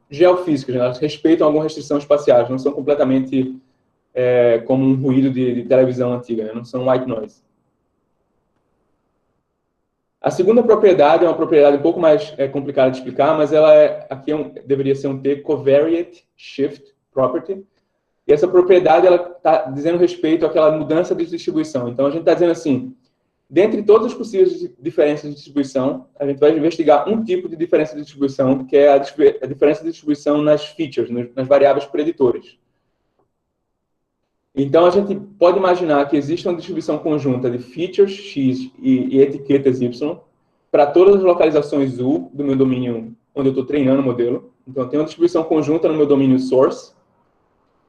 geofísicas, né? Elas respeitam alguma restrição espacial, não são completamente como um ruído de televisão antiga, né? Não são white noise. A segunda propriedade é uma propriedade um pouco mais complicada de explicar, mas ela aqui deveria ser um T, Covariate Shift Property, e essa propriedade está dizendo respeito àquela mudança de distribuição. Então, a gente está dizendo assim, dentre todas as possíveis diferenças de distribuição, a gente vai investigar um tipo de diferença de distribuição, que é a diferença de distribuição nas features, nas variáveis preditoras. Então, a gente pode imaginar que existe uma distribuição conjunta de features X e etiquetas Y para todas as localizações U do meu domínio onde eu estou treinando o modelo. Então, eu tenho uma distribuição conjunta no meu domínio source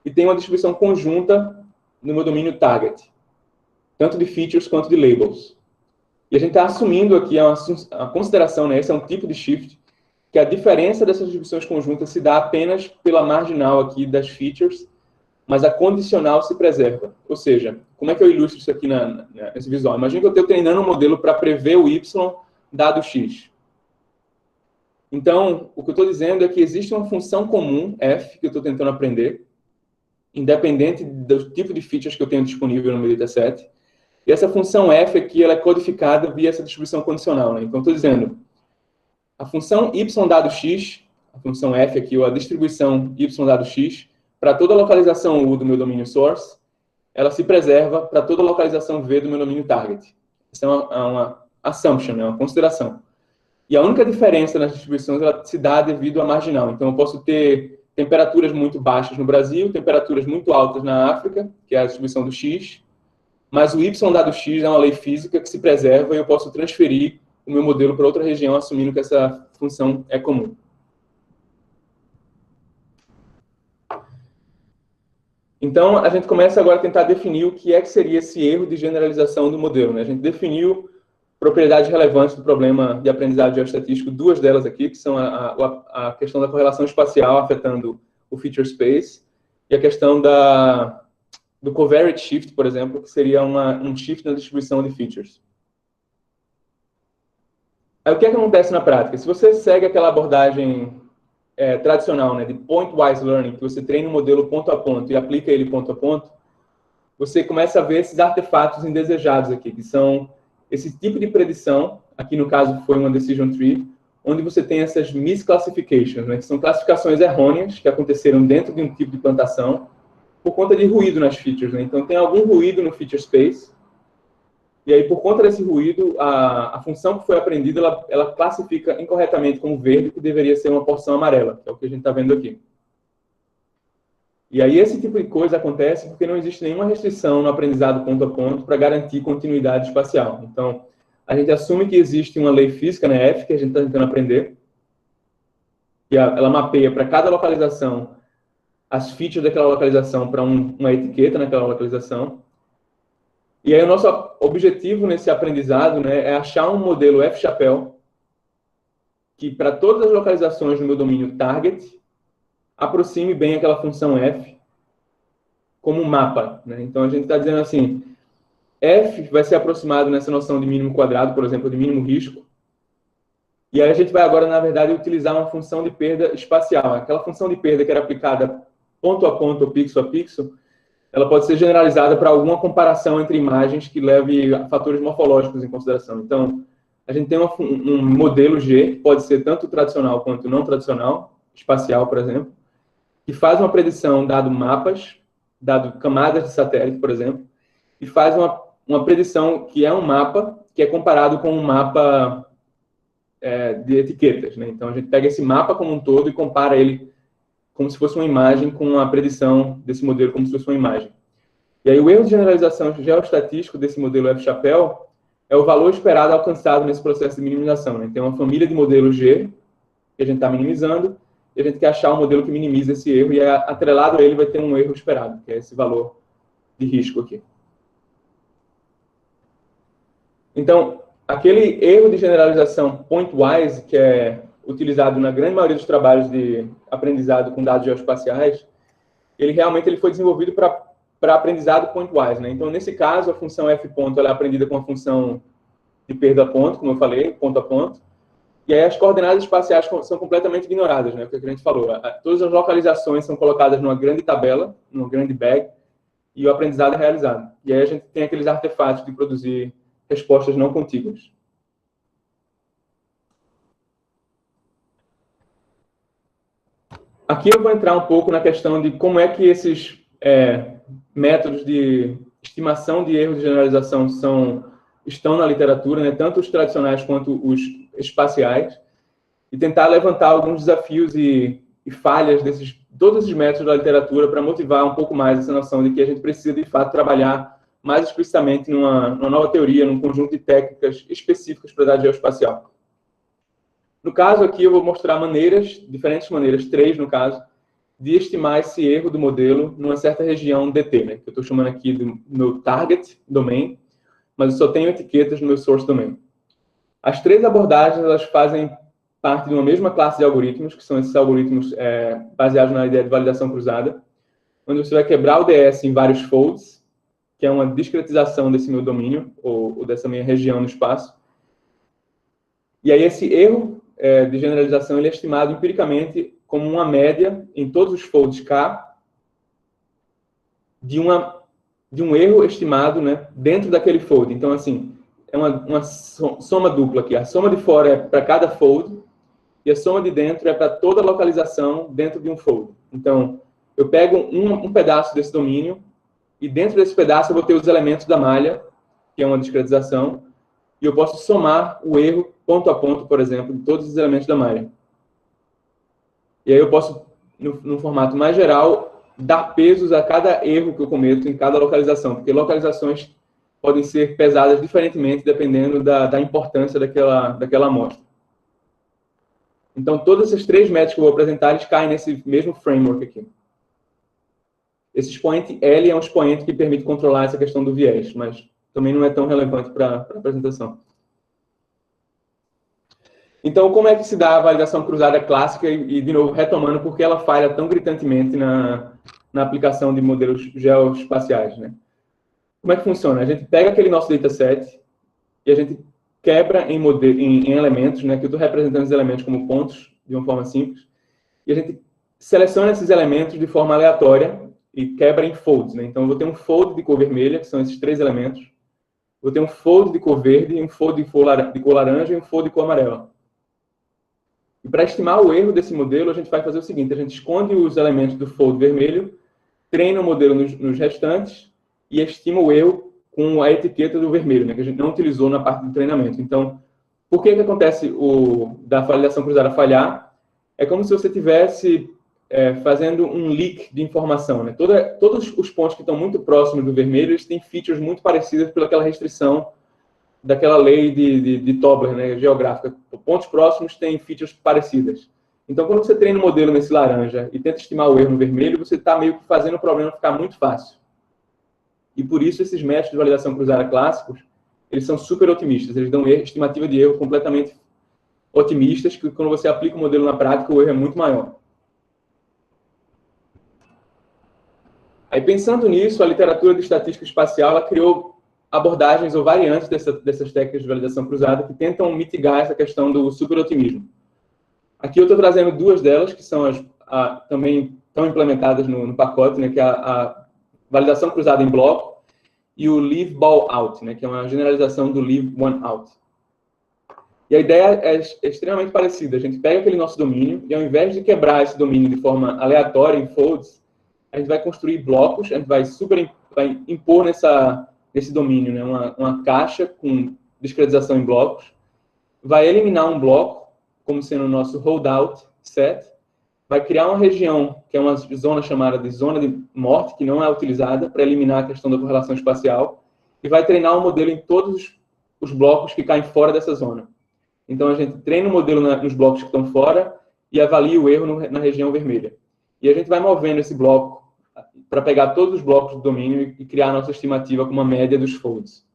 e tenho uma distribuição conjunta no meu domínio target, tanto de features quanto de labels. E a gente está assumindo aqui a consideração, né, esse é um tipo de shift, que a diferença dessas distribuições conjuntas se dá apenas pela marginal aqui das features, mas a condicional se preserva. Ou seja, como é que eu ilustro isso aqui nesse visual? Imagina que eu estou treinando um modelo para prever o Y dado X. Então, o que eu estou dizendo é que existe uma função comum, f, que eu estou tentando aprender, independente do tipo de features que eu tenho disponível no meu dataset. E essa função f aqui ela é codificada via essa distribuição condicional, né? Então, estou dizendo, a função y dado x, a função f aqui, ou a distribuição y dado x, para toda a localização U do meu domínio source, ela se preserva para toda a localização V do meu domínio target. Isso é uma assumption, né? Uma consideração. E a única diferença nas distribuições ela se dá devido à marginal. Então, eu posso ter temperaturas muito baixas no Brasil, temperaturas muito altas na África, que é a distribuição do X, mas o Y dado X é uma lei física que se preserva e eu posso transferir o meu modelo para outra região, assumindo que essa função é comum. Então, a gente começa agora a tentar definir o que seria esse erro de generalização do modelo, né? A gente definiu propriedades relevantes do problema de aprendizado geoestatístico, duas delas aqui, que são a questão da correlação espacial afetando o feature space e a questão do covariate shift, por exemplo, que seria um shift na distribuição de features. Aí, o que acontece na prática? Se você segue aquela abordagem tradicional, né, de point-wise learning, que você treina um modelo ponto a ponto e aplica ele ponto a ponto, você começa a ver esses artefatos indesejados aqui, que são esse tipo de predição, aqui no caso foi uma decision tree, onde você tem essas misclassifications, né, que são classificações errôneas que aconteceram dentro de um tipo de plantação por conta de ruído nas features, né? Então, tem algum ruído no feature space, e aí, por conta desse ruído, a função que foi aprendida, ela classifica incorretamente como verde, que deveria ser uma porção amarela, que é o que a gente está vendo aqui. E aí, esse tipo de coisa acontece porque não existe nenhuma restrição no aprendizado ponto a ponto para garantir continuidade espacial. Então, a gente assume que existe uma lei física, né, F, que a gente está tentando aprender, e ela mapeia para cada localização as features daquela localização para uma etiqueta naquela localização. E aí o nosso objetivo nesse aprendizado, né, é achar um modelo F-chapéu que para todas as localizações no meu domínio target aproxime bem aquela função F como um mapa, né? Então a gente está dizendo assim, F vai ser aproximado nessa noção de mínimo quadrado, por exemplo, de mínimo risco. E aí a gente vai agora, na verdade, utilizar uma função de perda espacial. Aquela função de perda que era aplicada ponto a ponto ou pixel a pixel, ela pode ser generalizada para alguma comparação entre imagens que leve a fatores morfológicos em consideração. Então, a gente tem um modelo G, que pode ser tanto tradicional quanto não tradicional, espacial, por exemplo, que faz uma predição dado mapas, dado camadas de satélite, por exemplo, e faz uma predição que é um mapa, que é comparado com um mapa de etiquetas, né? Então, a gente pega esse mapa como um todo e compara ele como se fosse uma imagem com a predição desse modelo como se fosse uma imagem. E aí o erro de generalização geoestatístico desse modelo F-chapéu é o valor esperado alcançado nesse processo de minimização, né? Tem uma família de modelos G que a gente está minimizando e a gente quer achar um modelo que minimiza esse erro e atrelado a ele vai ter um erro esperado, que é esse valor de risco aqui. Então, aquele erro de generalização pointwise, que é utilizado na grande maioria dos trabalhos de aprendizado com dados geoespaciais, ele realmente foi desenvolvido para aprendizado pointwise, né? Então, nesse caso, a função f ponto ela é aprendida com a função de perda a ponto, como eu falei, ponto a ponto, e aí as coordenadas espaciais são completamente ignoradas, né? O que a gente falou. Todas as localizações são colocadas numa grande tabela, numa grande bag, e o aprendizado é realizado. E aí a gente tem aqueles artefatos de produzir respostas não contíguas. Aqui eu vou entrar um pouco na questão de como é que esses métodos de estimação de erros de generalização estão na literatura, né, tanto os tradicionais quanto os espaciais, e tentar levantar alguns desafios e falhas desses todos esses métodos da literatura para motivar um pouco mais essa noção de que a gente precisa, de fato, trabalhar mais explicitamente numa nova teoria, num conjunto de técnicas específicas para a dado geoespacial. No caso aqui, eu vou mostrar diferentes maneiras, 3 no caso, de estimar esse erro do modelo numa certa região DT, né, que eu estou chamando aqui do meu target domain, mas eu só tenho etiquetas no meu source domain. As 3 abordagens, elas fazem parte de uma mesma classe de algoritmos, que são esses algoritmos baseados na ideia de validação cruzada, onde você vai quebrar o DS em vários folds, que é uma discretização desse meu domínio, ou dessa minha região no espaço. E aí esse erro de generalização ele é estimado empiricamente como uma média em todos os folds K de um erro estimado, né, dentro daquele fold. Então, assim, é uma soma dupla aqui. A soma de fora é para cada fold e a soma de dentro é para toda localização dentro de um fold. Então, eu pego um pedaço desse domínio e dentro desse pedaço eu vou ter os elementos da malha, que é uma discretização, e eu posso somar o erro ponto a ponto, por exemplo, de todos os elementos da malha. E aí eu posso, no formato mais geral, dar pesos a cada erro que eu cometo em cada localização, porque localizações podem ser pesadas diferentemente dependendo da importância daquela amostra. Então, todos esses 3 métodos que eu vou apresentar, eles caem nesse mesmo framework aqui. Esse expoente L é um expoente que permite controlar essa questão do viés, mas também não é tão relevante para a apresentação. Então, como é que se dá a validação cruzada clássica e, de novo, retomando, porque ela falha tão gritantemente na aplicação de modelos geoespaciais, né? Como é que funciona? A gente pega aquele nosso dataset e a gente quebra em elementos, né? Que eu estou representando os elementos como pontos, de uma forma simples, e a gente seleciona esses elementos de forma aleatória e quebra em folds, né? Então, eu vou ter um fold de cor vermelha, que são esses 3 elementos, vou ter um fold de cor verde, um fold de cor laranja e um fold de cor amarela. E para estimar o erro desse modelo, a gente vai fazer o seguinte, a gente esconde os elementos do fold vermelho, treina o modelo nos restantes e estima o erro com a etiqueta do vermelho, né, que a gente não utilizou na parte do treinamento. Então, por que acontece da validação cruzada falhar? É como se você estivesse fazendo um leak de informação, né? Todos os pontos que estão muito próximos do vermelho, eles têm features muito parecidas pelaquela restrição daquela lei de Tobler, né, geográfica. Pontos próximos têm features parecidas. Então, quando você treina o modelo nesse laranja e tenta estimar o erro no vermelho, você está meio que fazendo o problema ficar muito fácil. E por isso, esses métodos de validação cruzada clássicos, eles são super otimistas. Eles dão estimativa de erro completamente otimistas, que quando você aplica o modelo na prática, o erro é muito maior. Aí, pensando nisso, a literatura de estatística espacial ela criou abordagens ou variantes dessas técnicas de validação cruzada que tentam mitigar essa questão do superotimismo. Aqui eu estou trazendo 2 delas, que são também estão implementadas no pacote, né, que é a validação cruzada em bloco e o leave ball out, né, que é uma generalização do leave one out. E a ideia é extremamente parecida. A gente pega aquele nosso domínio e, ao invés de quebrar esse domínio de forma aleatória em folds, a gente vai construir blocos, a gente vai impor nesse domínio, né, uma caixa com discretização em blocos, vai eliminar um bloco, como sendo o nosso holdout set, vai criar uma região, que é uma zona chamada de zona de morte, que não é utilizada para eliminar a questão da correlação espacial, e vai treinar o modelo em todos os blocos que caem fora dessa zona. Então, a gente treina o modelo nos blocos que estão fora e avalia o erro na região vermelha. E a gente vai movendo esse bloco para pegar todos os blocos do domínio e criar a nossa estimativa com uma média dos folds.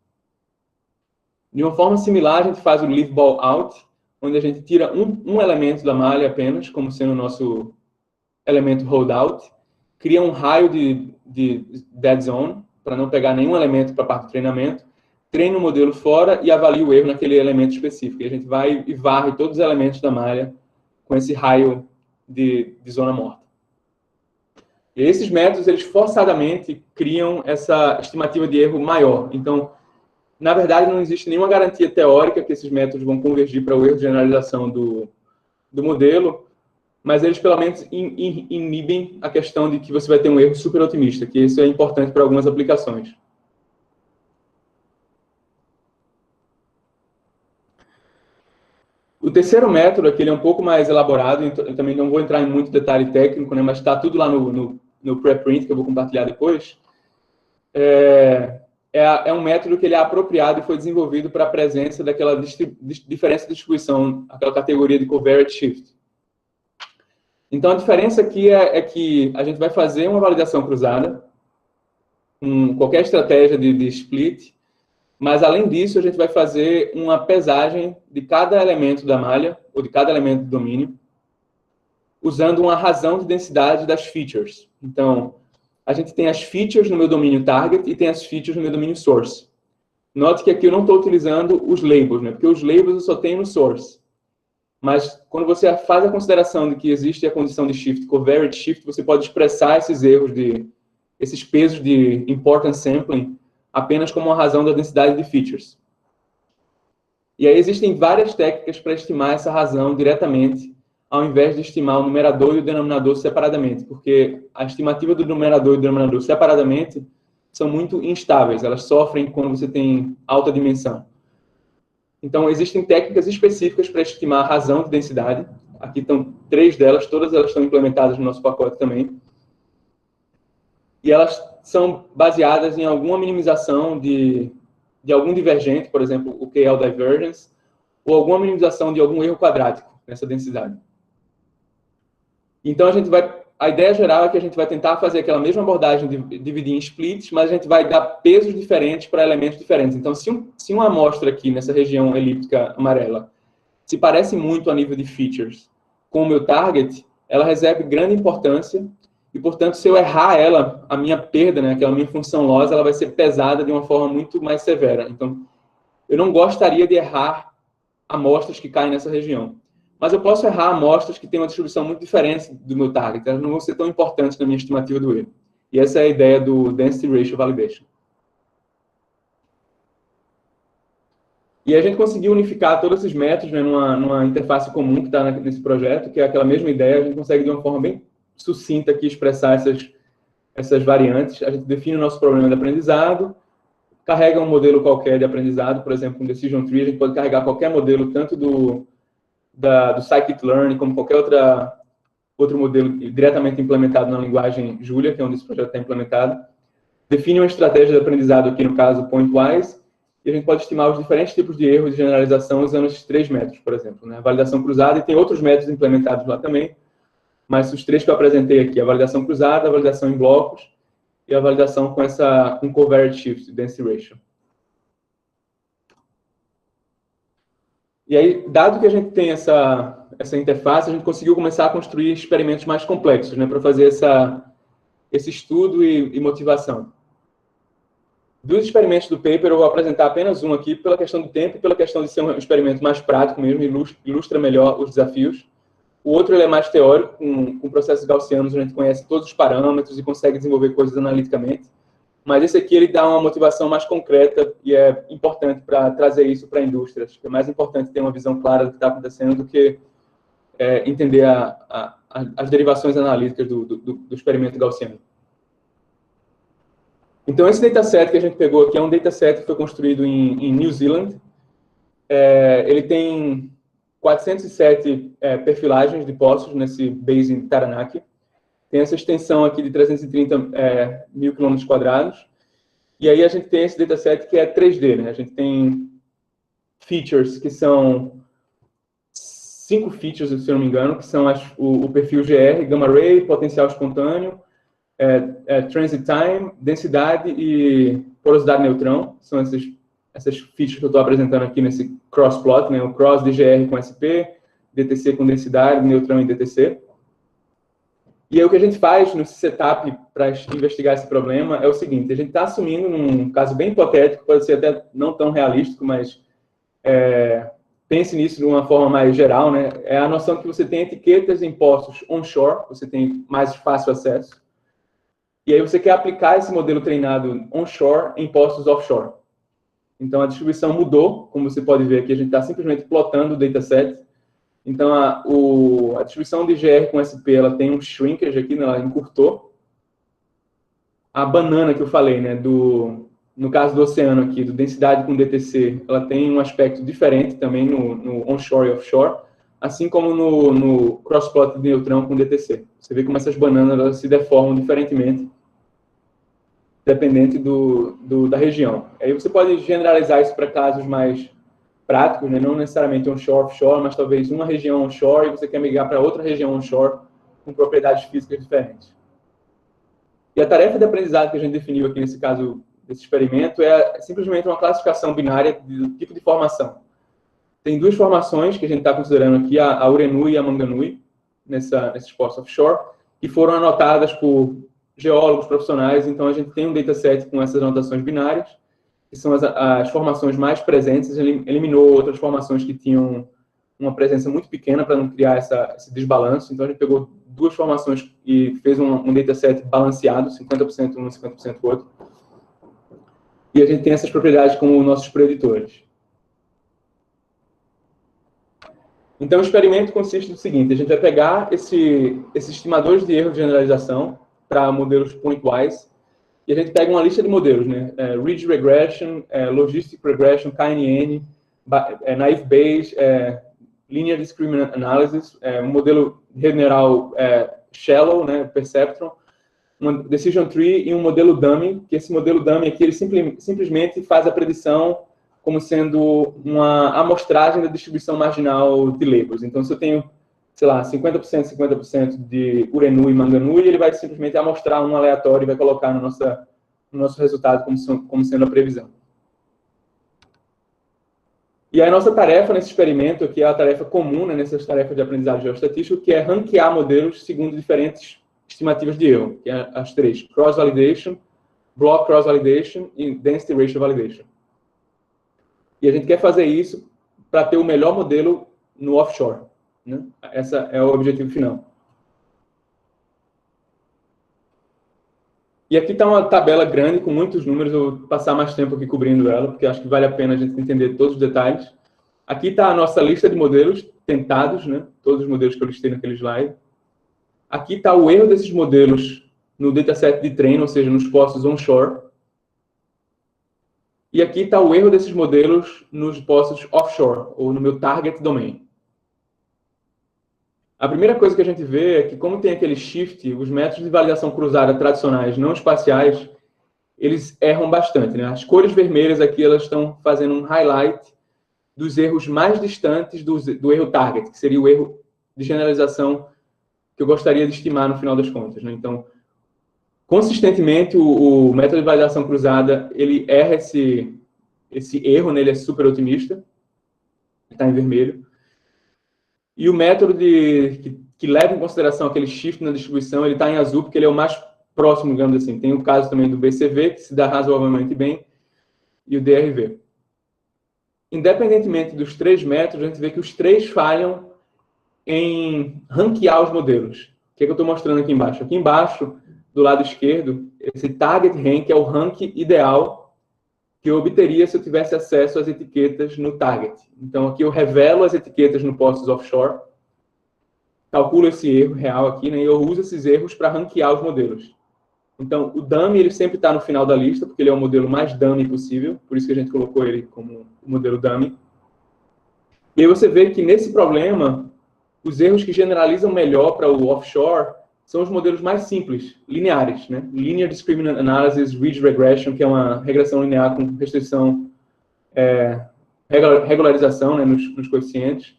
De uma forma similar, a gente faz o leave ball out, onde a gente tira um elemento da malha apenas, como sendo o nosso elemento holdout, cria um raio de dead zone, para não pegar nenhum elemento para a parte do treinamento, treina o modelo fora e avalia o erro naquele elemento específico. E a gente vai e varre todos os elementos da malha com esse raio de zona morta. E esses métodos, eles forçadamente criam essa estimativa de erro maior. Então, na verdade, não existe nenhuma garantia teórica que esses métodos vão convergir para o erro de generalização do modelo, mas eles, pelo menos, inibem a questão de que você vai ter um erro super otimista, que isso é importante para algumas aplicações. O terceiro método, aqui, ele é um pouco mais elaborado, então, eu também não vou entrar em muito detalhe técnico, né, mas está tudo lá no preprint, que eu vou compartilhar depois. É um método que ele é apropriado e foi desenvolvido para a presença daquela diferença de distribuição, aquela categoria de covariate shift. Então, a diferença aqui é que a gente vai fazer uma validação cruzada, com qualquer estratégia de split, mas, além disso, a gente vai fazer uma pesagem de cada elemento da malha, ou de cada elemento do domínio, usando uma razão de densidade das features. Então, a gente tem as features no meu domínio target e tem as features no meu domínio source. Note que aqui eu não estou utilizando os labels, né? Porque os labels eu só tenho no source. Mas, quando você faz a consideração de que existe a condição de shift, covariate shift, você pode expressar esses erros, esses pesos de importance sampling, apenas como uma razão da densidade de features. E aí existem várias técnicas para estimar essa razão diretamente, ao invés de estimar o numerador e o denominador separadamente, porque a estimativa do numerador e do denominador separadamente são muito instáveis, elas sofrem quando você tem alta dimensão. Então, existem técnicas específicas para estimar a razão de densidade. Aqui estão 3 delas, todas elas estão implementadas no nosso pacote também. E elas são baseadas em alguma minimização de algum divergente, por exemplo, o KL divergence, ou alguma minimização de algum erro quadrático nessa densidade. Então, a ideia geral é que a gente vai tentar fazer aquela mesma abordagem de dividir em splits, mas a gente vai dar pesos diferentes para elementos diferentes. Então, se uma amostra aqui nessa região elíptica amarela se parece muito a nível de features com o meu target, ela recebe grande importância e, portanto, se eu errar ela, a minha perda, né, aquela minha função loss, ela vai ser pesada de uma forma muito mais severa. Então, eu não gostaria de errar amostras que caem nessa região. Mas eu posso errar amostras que têm uma distribuição muito diferente do meu target. Elas não vão ser tão importantes na minha estimativa do erro. E essa é a ideia do Density Ratio Validation. E a gente conseguiu unificar todos esses métodos, né, numa interface comum que está nesse projeto, que é aquela mesma ideia. A gente consegue, de uma forma bem sucinta, aqui, expressar essas variantes. A gente define o nosso problema de aprendizado, carrega um modelo qualquer de aprendizado, por exemplo, um Decision Tree. A gente pode carregar qualquer modelo, tanto do Scikit-learn, como qualquer outro modelo diretamente implementado na linguagem Julia, que é onde esse projeto está implementado. Define uma estratégia de aprendizado, aqui no caso Pointwise, e a gente pode estimar os diferentes tipos de erros de generalização usando esses 3 métodos, por exemplo, né? A validação cruzada, e tem outros métodos implementados lá também, mas os 3 que eu apresentei aqui, a validação cruzada, a validação em blocos e a validação com covariate shift, density ratio. E aí, dado que a gente tem essa interface, a gente conseguiu começar a construir experimentos mais complexos, né, para fazer esse estudo e motivação. Dos experimentos do paper, eu vou apresentar apenas um aqui, pela questão do tempo e pela questão de ser um experimento mais prático mesmo, ilustra melhor os desafios. O outro ele é mais teórico, com processos gaussianos, onde a gente conhece todos os parâmetros e consegue desenvolver coisas analiticamente. Mas esse aqui ele dá uma motivação mais concreta e é importante para trazer isso para a indústria. Acho que é mais importante ter uma visão clara do que está acontecendo do que entender as derivações analíticas do experimento gaussiano. Então, esse dataset que a gente pegou aqui é um dataset que foi construído em New Zealand. Ele tem 407 perfilagens de poços nesse basin Taranaki. Tem essa extensão aqui de 330 mil quilômetros quadrados. E aí a gente tem esse dataset que é 3D, né? A gente tem features que são 5 features, se eu não me engano, que são o perfil GR, gamma ray, potencial espontâneo, transit time, densidade e porosidade neutrão. São essas features que eu estou apresentando aqui nesse cross-plot, né? O cross de GR com SP, DTC com densidade, neutrão e DTC. E aí o que a gente faz nesse setup para investigar esse problema é o seguinte: a gente está assumindo, num caso bem hipotético, pode ser até não tão realístico, mas pense nisso de uma forma mais geral, né? É a noção que você tem etiquetas em postos onshore, você tem mais fácil acesso, e aí você quer aplicar esse modelo treinado onshore em postos offshore. Então a distribuição mudou, como você pode ver aqui, a gente está simplesmente plotando o dataset. Então, a distribuição de GR com SP, ela tem um shrinkage aqui, né? Ela encurtou. A banana que eu falei, né? No caso do oceano aqui, do densidade com DTC, ela tem um aspecto diferente também no onshore e offshore, assim como no crossplot de neutrão com DTC. Você vê como essas bananas elas se deformam diferentemente, dependente da região. Aí você pode generalizar isso para casos mais práticos, né? Não necessariamente onshore, offshore, mas talvez uma região onshore e você quer migrar para outra região onshore com propriedades físicas diferentes. E a tarefa de aprendizado que a gente definiu aqui nesse caso desse experimento é simplesmente uma classificação binária do tipo de formação. Tem 2 formações que a gente está considerando aqui, a Urenui e a Manganui, nesses postos offshore, que foram anotadas por geólogos profissionais. Então a gente tem um dataset com essas anotações binárias, que são as formações mais presentes. Ele eliminou outras formações que tinham uma presença muito pequena para não criar esse desbalanço. Então, a gente pegou 2 formações e fez um dataset balanceado, 50% um, 50% o outro. E a gente tem essas propriedades como nossos preditores. Então, o experimento consiste no seguinte: a gente vai pegar esses estimadores de erro de generalização para modelos pointwise E a gente pega uma lista de modelos, né? Ridge Regression, Logistic Regression, KNN, Naive Bayes, Linear Discriminant Analysis, um modelo de rede neural shallow, né? Perceptron, um Decision Tree e um modelo Dummy, que esse modelo Dummy aqui, ele simplesmente faz a predição como sendo uma amostragem da distribuição marginal de labels. Então, se eu tenho, sei lá, 50%, 50% de Urenu e Manganu, ele vai simplesmente amostrar um aleatório e vai colocar no nosso resultado como sendo a previsão. E a nossa tarefa nesse experimento, que é a tarefa comum, né, nessas tarefas de aprendizagem geoestatístico, que é ranquear modelos segundo diferentes estimativas de erro, que é as três: cross-validation, block cross-validation e density ratio validation. E a gente quer fazer isso para ter o melhor modelo no offshore, né? Esse é o objetivo final. E aqui está uma tabela grande com muitos números. Eu vou passar mais tempo aqui cobrindo ela, porque acho que vale a pena a gente entender todos os detalhes. Aqui está a nossa lista de modelos tentados, né? Todos os modelos que eu listei naquele slide. Aqui está o erro desses modelos no dataset de treino, ou seja, nos postos onshore. E aqui está o erro desses modelos nos postos offshore, ou no meu target domain. A primeira coisa que a gente vê é que, como tem aquele shift, os métodos de validação cruzada tradicionais não espaciais, eles erram bastante, né? As cores vermelhas aqui, elas estão fazendo um highlight dos erros mais distantes do erro target, que seria o erro de generalização que eu gostaria de estimar no final das contas, né? Então, consistentemente, o método de validação cruzada, ele erra esse erro, né? Ele é super otimista, está em vermelho. E o método que leva em consideração aquele shift na distribuição, ele está em azul, porque ele é o mais próximo, digamos assim. Tem o caso também do BCV, que se dá razoavelmente bem, e o DRV. Independentemente dos três métodos, a gente vê que os três falham em ranquear os modelos. O que é que eu estou mostrando aqui embaixo? Aqui embaixo, do lado esquerdo, esse target rank é o rank ideal que eu obteria se eu tivesse acesso às etiquetas no target. Então, aqui eu revelo as etiquetas no postos offshore, calculo esse erro real aqui, né, e eu uso esses erros para ranquear os modelos. Então, o dummy, ele sempre está no final da lista, porque ele é o modelo mais dummy possível, por isso que a gente colocou ele como o modelo dummy. E aí você vê que, nesse problema, os erros que generalizam melhor para o offshore são os modelos mais simples, lineares, né? Linear Discriminant Analysis, Ridge Regression, que é uma regressão linear com restrição, regularização, né, nos coeficientes.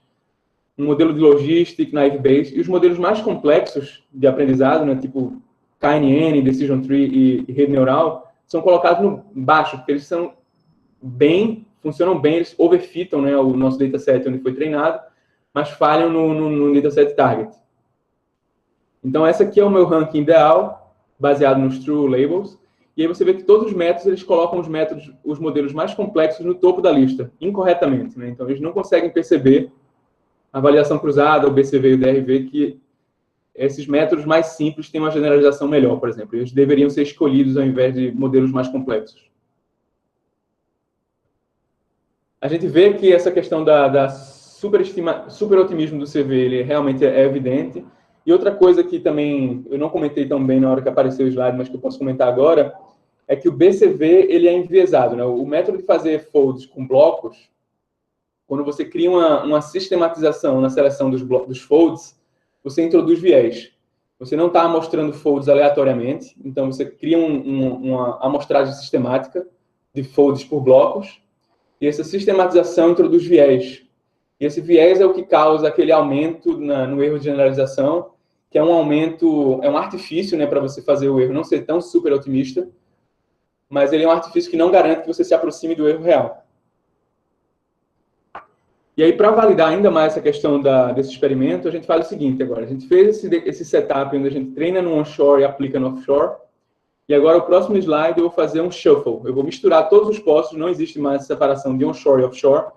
Um modelo de Logistic, Naive Bayes. E os modelos mais complexos de aprendizado, né, tipo KNN, Decision Tree e rede neural, são colocados no baixo, porque eles funcionam bem, eles overfitam, né, o nosso dataset onde foi treinado, mas falham no dataset target. Então, esse aqui é o meu ranking ideal, baseado nos true labels. E aí você vê que todos os métodos, eles colocam os modelos mais complexos no topo da lista, incorretamente, né? Então, eles não conseguem perceber a avaliação cruzada, o BCV e o DRV, que esses métodos mais simples têm uma generalização melhor, por exemplo. Eles deveriam ser escolhidos ao invés de modelos mais complexos. A gente vê que essa questão da super otimismo do CV, ele realmente é evidente. E outra coisa que também eu não comentei tão bem na hora que apareceu o slide, mas que eu posso comentar agora, é que o BCV, ele é enviesado, né? O método de fazer folds com blocos, quando você cria uma sistematização na seleção dos folds, você introduz viés. Você não está amostrando folds aleatoriamente, então você cria uma amostragem sistemática de folds por blocos, e essa sistematização introduz viés. E esse viés é o que causa aquele aumento no erro de generalização, que é um aumento, é um artifício, né, para você fazer o erro não ser tão super otimista, mas ele é um artifício que não garante que você se aproxime do erro real. E aí, para validar ainda mais essa questão desse experimento, a gente faz o seguinte agora. A gente fez esse setup onde a gente treina no onshore e aplica no offshore. E agora, o próximo slide, eu vou fazer um shuffle. Eu vou misturar todos os postos, não existe mais separação de onshore e offshore.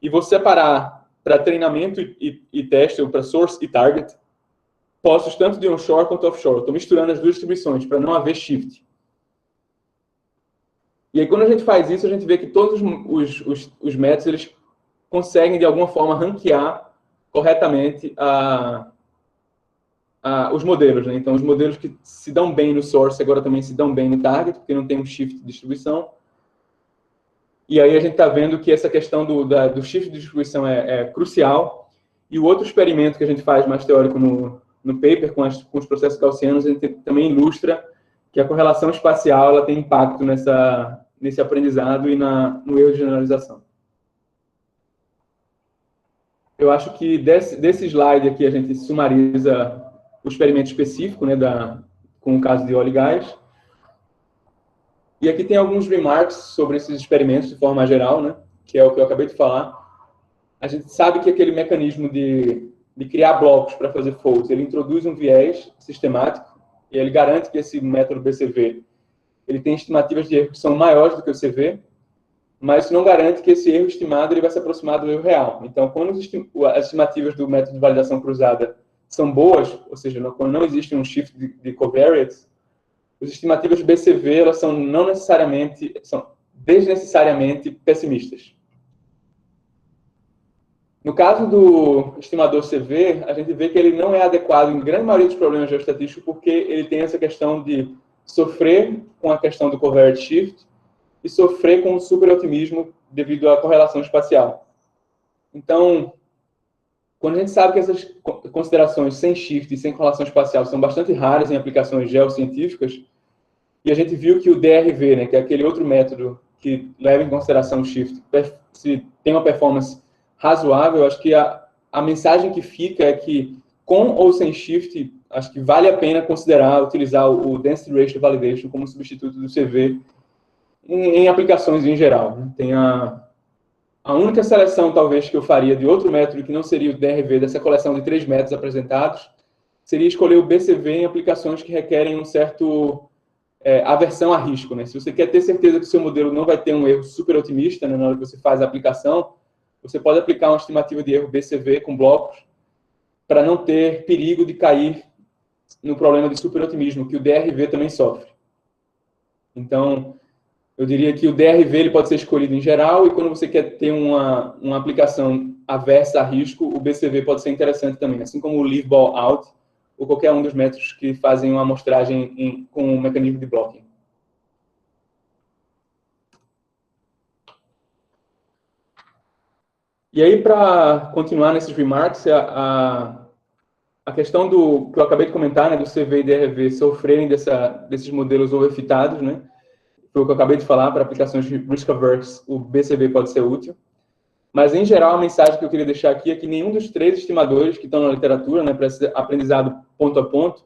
E vou separar para treinamento e teste, ou para source e target, postos tanto de onshore quanto offshore. Estou misturando as duas distribuições para não haver shift. E aí, quando a gente faz isso, a gente vê que todos os métodos, eles conseguem, de alguma forma, ranquear corretamente a os modelos, né? Então, os modelos que se dão bem no source agora também se dão bem no target, porque não tem um shift de distribuição. E aí a gente está vendo que essa questão do shift de distribuição é crucial. E o outro experimento que a gente faz mais teórico no paper, com os processos gaussianos, a gente também ilustra que a correlação espacial ela tem impacto nesse aprendizado e no erro de generalização. Eu acho que desse slide aqui a gente sumariza o experimento específico, né, com o caso de óleo e gás. E aqui tem alguns remarks sobre esses experimentos de forma geral, né, que é o que eu acabei de falar. A gente sabe que aquele mecanismo de criar blocos para fazer folds, ele introduz um viés sistemático e ele garante que esse método BCV ele tem estimativas de erro que são maiores do que o CV, mas isso não garante que esse erro estimado ele vai se aproximar do erro real. Então, quando as estimativas do método de validação cruzada são boas, ou seja, quando não existe um shift de covariates, as estimativas do BCV elas são desnecessariamente pessimistas. No caso do estimador CV, a gente vê que ele não é adequado em grande maioria dos problemas geoestatísticos porque ele tem essa questão de sofrer com a questão do covariate shift e sofrer com o superotimismo devido à correlação espacial. Então, quando a gente sabe que essas considerações sem shift e sem correlação espacial são bastante raras em aplicações geocientíficas, e a gente viu que o DRV, né, que é aquele outro método que leva em consideração o shift, se tem uma performance razoável, acho que a mensagem que fica é que, com ou sem shift, acho que vale a pena utilizar o Density Ratio Validation como substituto do CV em aplicações em geral. Né? Tem a única seleção, talvez, que eu faria de outro método que não seria o DRV, dessa coleção de 3 métodos apresentados, seria escolher o BCV em aplicações que requerem um certo aversão a risco. Né? Se você quer ter certeza que o seu modelo não vai ter um erro super otimista, né, na hora que você faz a aplicação, você pode aplicar uma estimativa de erro BCV com blocos para não ter perigo de cair no problema de superotimismo, que o DRV também sofre. Então, eu diria que o DRV ele pode ser escolhido em geral, e quando você quer ter uma aplicação aversa a risco, o BCV pode ser interessante também, assim como o Leave Ball Out, ou qualquer um dos métodos que fazem uma amostragem com um mecanismo de blocking. E aí, para continuar nesses remarks, a questão que eu acabei de comentar, né, do CV e DRV sofrerem desses modelos overfitados, né, foi o que eu acabei de falar, para aplicações de risk-averse, o BCV pode ser útil. Mas, em geral, a mensagem que eu queria deixar aqui é que nenhum dos 3 estimadores que estão na literatura, né, para esse aprendizado ponto a ponto,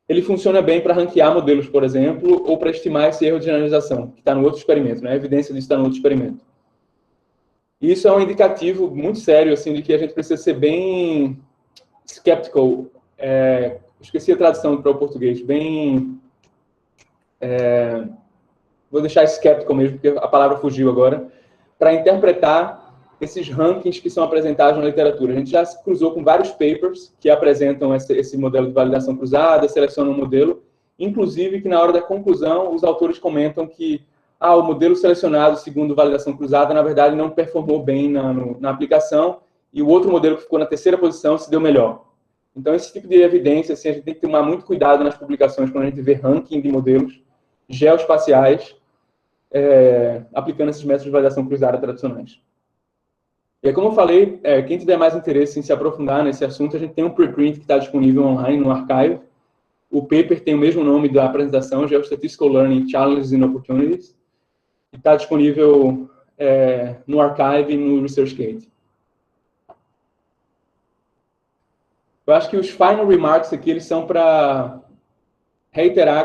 ele funciona bem para ranquear modelos, por exemplo, ou para estimar esse erro de generalização, que está no outro experimento, né, a evidência disso está no outro experimento. E isso é um indicativo muito sério, assim, de que a gente precisa ser bem skeptical, esqueci a tradução para o português, vou deixar skeptical mesmo, porque a palavra fugiu agora, para interpretar esses rankings que são apresentados na literatura. A gente já se cruzou com vários papers que apresentam esse modelo de validação cruzada, selecionam um modelo, inclusive que na hora da conclusão os autores comentam que o modelo selecionado segundo validação cruzada, na verdade, não performou bem na aplicação, e o outro modelo que ficou na 3ª posição se deu melhor. Então, esse tipo de evidência, assim, a gente tem que tomar muito cuidado nas publicações quando a gente vê ranking de modelos geoespaciais aplicando esses métodos de validação cruzada tradicionais. E aí, como eu falei, quem tiver mais interesse em se aprofundar nesse assunto, a gente tem um preprint que está disponível online no archive. O paper tem o mesmo nome da apresentação, Geostatistical Learning Challenges and Opportunities. Está disponível no archive e no ResearchGate. Eu acho que os final remarks aqui eles são para reiterar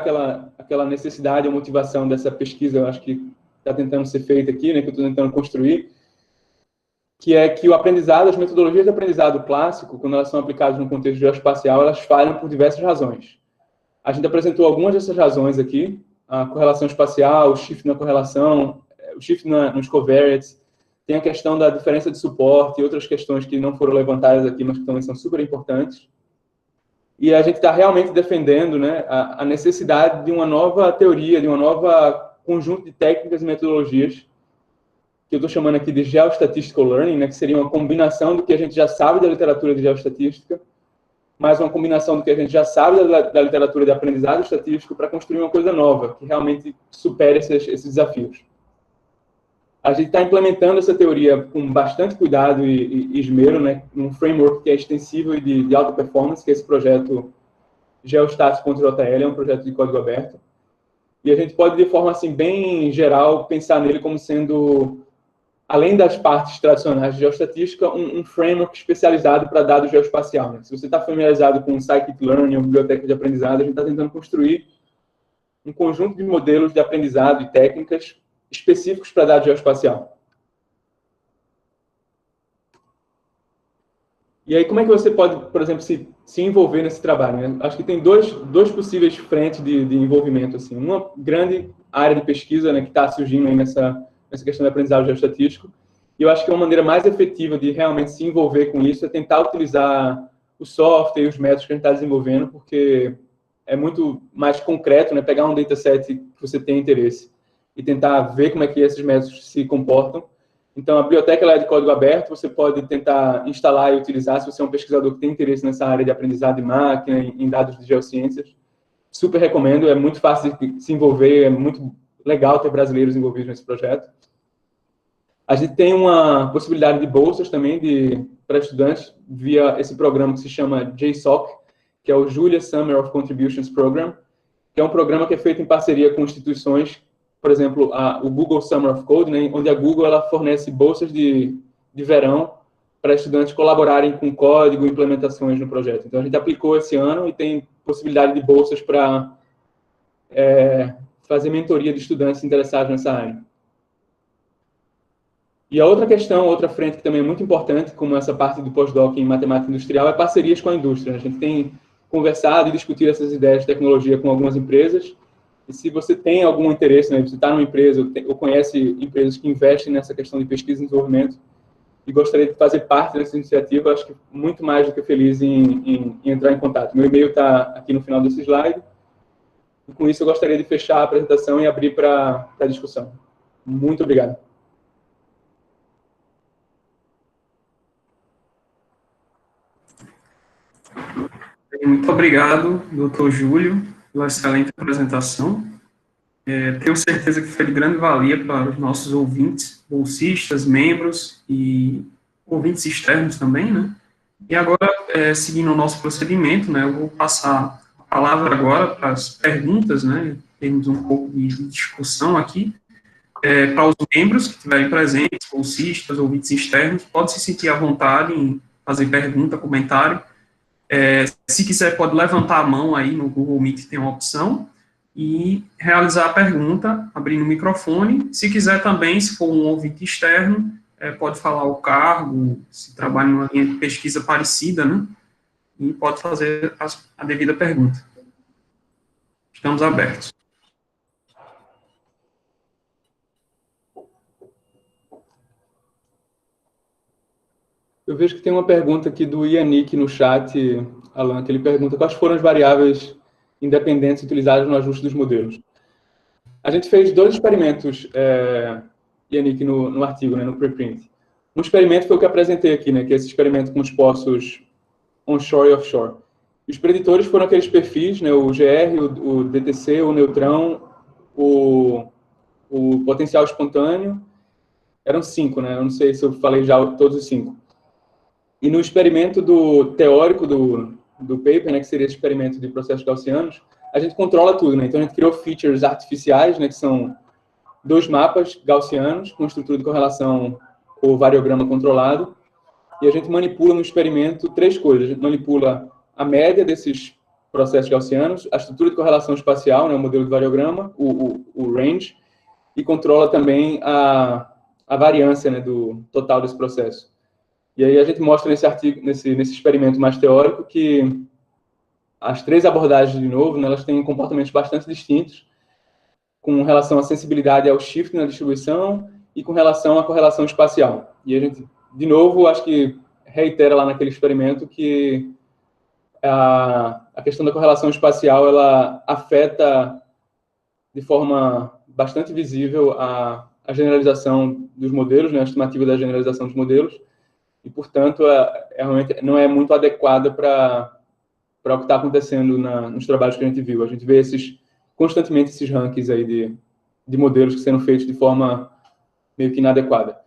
aquela necessidade ou motivação dessa pesquisa, eu acho que está tentando ser feita aqui, né, que eu estou tentando construir, que é que o aprendizado, as metodologias de aprendizado clássico, quando elas são aplicadas no contexto geoespacial, elas falham por diversas razões. A gente apresentou algumas dessas razões aqui, a correlação espacial, o shift na correlação, o shift nos covariates, tem a questão da diferença de suporte e outras questões que não foram levantadas aqui, mas que também são super importantes. E a gente está realmente defendendo, né, a necessidade de uma nova teoria, de uma nova conjunto de técnicas e metodologias, que eu estou chamando aqui de Geostatistical Learning, né, que seria uma combinação do que a gente já sabe da literatura de geoestatística, mais uma combinação do que a gente já sabe da literatura de aprendizado estatístico para construir uma coisa nova, que realmente supere esses desafios. A gente está implementando essa teoria com bastante cuidado e esmero, né, num framework que é extensível e de alta performance, que é esse projeto Geostats.jl, é um projeto de código aberto. E a gente pode, de forma assim, bem geral, pensar nele como sendo, além das partes tradicionais de geostatística, um framework especializado para dados geoespacial. Né? Se você está familiarizado com scikit-learn ou biblioteca de aprendizado, a gente está tentando construir um conjunto de modelos de aprendizado e técnicas específicos para dados geoespacial. E aí, como é que você pode, por exemplo, se envolver nesse trabalho? Né? Acho que tem dois possíveis frentes de envolvimento. Assim. Uma grande área de pesquisa, né, que está surgindo aí nessa questão de aprendizado geoestatístico. E eu acho que uma maneira mais efetiva de realmente se envolver com isso é tentar utilizar o software e os métodos que a gente está desenvolvendo, porque é muito mais concreto, né, pegar um dataset que você tem interesse e tentar ver como é que esses métodos se comportam. Então, a biblioteca ela é de código aberto, você pode tentar instalar e utilizar se você é um pesquisador que tem interesse nessa área de aprendizado de máquina, em dados de geociências. Super recomendo, é muito fácil de se envolver, é muito legal ter brasileiros envolvidos nesse projeto. A gente tem uma possibilidade de bolsas também para estudantes via esse programa que se chama JSOC, que é o Julia Summer of Contributions Program, que é um programa que é feito em parceria com instituições, por exemplo, o Google Summer of Code, né, onde a Google ela fornece bolsas de verão para estudantes colaborarem com código e implementações no projeto. Então, a gente aplicou esse ano e tem possibilidade de bolsas para fazer mentoria de estudantes interessados nessa área. E a outra questão, outra frente que também é muito importante, como essa parte do pós-doc em matemática industrial, é parcerias com a indústria. A gente tem conversado e discutido essas ideias de tecnologia com algumas empresas. E se você tem algum interesse, né, você está numa empresa ou conhece empresas que investem nessa questão de pesquisa e desenvolvimento e gostaria de fazer parte dessa iniciativa, acho que muito mais do que feliz em entrar em contato. Meu e-mail está aqui no final desse slide. E com isso eu gostaria de fechar a apresentação e abrir para a discussão. Muito obrigado. Muito obrigado, doutor Júlio, pela excelente apresentação. Tenho certeza que foi de grande valia para os nossos ouvintes, bolsistas, membros e ouvintes externos também, né? E agora, seguindo o nosso procedimento, né, eu vou passar a palavra agora para as perguntas, né? Temos um pouco de discussão aqui. Para os membros que estiverem presentes, bolsistas, ouvintes externos, pode se sentir à vontade em fazer pergunta, comentário. Se quiser, pode levantar a mão aí no Google Meet, tem uma opção, e realizar a pergunta, abrindo o microfone. Se quiser também, se for um ouvinte externo, pode falar o cargo, se trabalha em uma linha de pesquisa parecida, né? E pode fazer a devida pergunta. Estamos abertos. Eu vejo que tem uma pergunta aqui do Yannick no chat, Alan, que ele pergunta quais foram as variáveis independentes utilizadas no ajuste dos modelos. A gente fez 2 experimentos, Yannick, no artigo, né, no preprint. Um experimento foi o que eu apresentei aqui, né, que é esse experimento com os poços onshore e offshore. Os preditores foram aqueles perfis, né, o GR, o DTC, o neutrão, o potencial espontâneo. Eram 5, né? Eu não sei se eu falei já todos os 5. E no experimento teórico do paper, né, que seria esse experimento de processos gaussianos, a gente controla tudo, né? Então, a gente criou features artificiais, né, que são 2 mapas gaussianos com estrutura de correlação ou variograma controlado, e a gente manipula no experimento 3 coisas. A gente manipula a média desses processos gaussianos, a estrutura de correlação espacial, né, o modelo de variograma, o range, e controla também a variância, né, do total desse processo. E aí a gente mostra nesse artigo, nesse experimento mais teórico, que as 3 abordagens, de novo, né, elas têm comportamentos bastante distintos com relação à sensibilidade ao shift na distribuição e com relação à correlação espacial. E a gente, de novo, acho que reitera lá naquele experimento que a questão da correlação espacial ela afeta de forma bastante visível a generalização dos modelos, né, a estimativa da generalização dos modelos, e, portanto, realmente não é muito adequada para para o que está acontecendo nos trabalhos que a gente viu. A gente vê constantemente esses rankings aí de modelos que sendo feitos de forma meio que inadequada.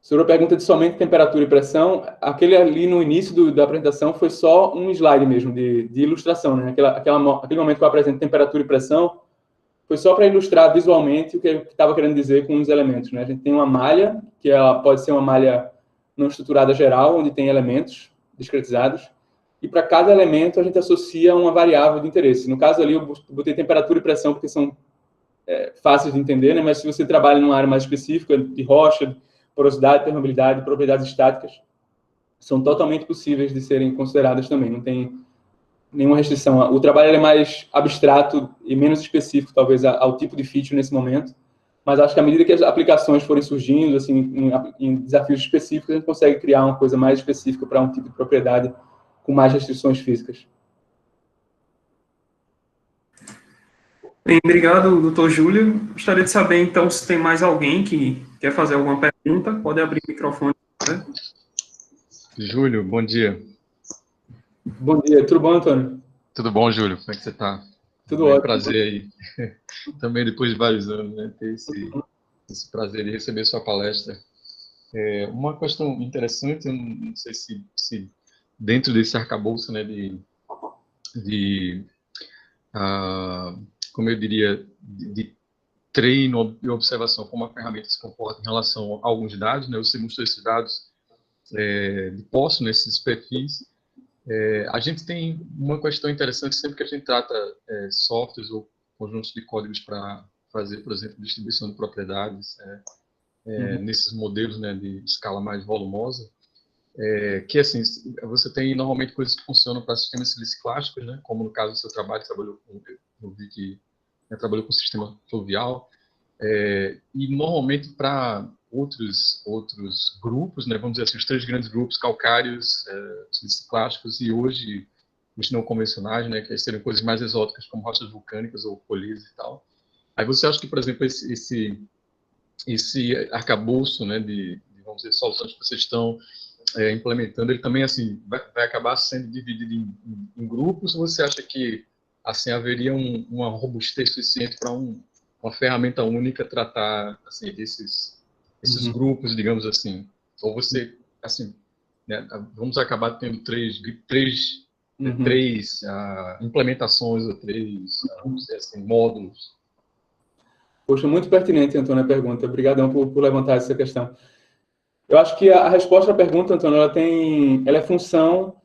Sobre a pergunta de somente temperatura e pressão, aquele ali no início da apresentação foi só um slide mesmo, de ilustração, né? Aquele momento que eu apresento temperatura e pressão foi só para ilustrar visualmente o que eu estava querendo dizer com os elementos, né? A gente tem uma malha, que ela pode ser uma malha não estruturada geral, onde tem elementos discretizados, e para cada elemento a gente associa uma variável de interesse. No caso ali, eu botei temperatura e pressão porque são fáceis de entender, né? Mas se você trabalha numa área mais específica, de rocha, porosidade, permeabilidade, propriedades estáticas, são totalmente possíveis de serem consideradas também, não tem nenhuma restrição. O trabalho é mais abstrato e menos específico, talvez, ao tipo de feature nesse momento, mas acho que à medida que as aplicações forem surgindo, assim, em desafios específicos, a gente consegue criar uma coisa mais específica para um tipo de propriedade com mais restrições físicas. Bem, obrigado, doutor Júlio. Gostaria de saber, então, se tem mais alguém que quer fazer alguma pergunta, pode abrir o microfone. Né? Júlio, bom dia. Bom dia, tudo bom, Antônio? Tudo bom, Júlio? Como é que você está? Tudo ótimo. Prazer aí. Também depois de vários anos, né, ter esse prazer de receber sua palestra. Uma questão interessante, eu não sei se dentro desse arcabouço, né, como eu diria, de treino e observação, como a ferramenta se comporta em relação a alguns dados, né? Você mostrou esses dados de posse nesses perfis. A gente tem uma questão interessante sempre que a gente trata softwares ou conjuntos de códigos para fazer, por exemplo, distribuição de propriedades nesses modelos, né, de escala mais volumosa, que assim, você tem normalmente coisas que funcionam para sistemas siliciclásticos, né, como no caso do seu trabalho, eu vi que trabalhou com sistema fluvial, e normalmente para outros grupos, né, vamos dizer assim, os 3 grandes grupos, calcários, siliciclásticos e hoje os não convencionais, né, que seriam coisas mais exóticas, como rochas vulcânicas ou polias e tal. Aí você acha que, por exemplo, esse arcabouço, né, vamos dizer, soluções que vocês estão implementando, ele também assim vai acabar sendo dividido em grupos, ou você acha que assim haveria uma robustez suficiente para uma ferramenta única tratar assim esses grupos, digamos assim? Ou você assim, né, vamos acabar tendo três implementações ou vamos dizer assim, módulos? Poxa, muito pertinente, Antônio, a pergunta. Obrigadão por levantar essa questão. Eu acho que a resposta à pergunta, Antônio, ela é função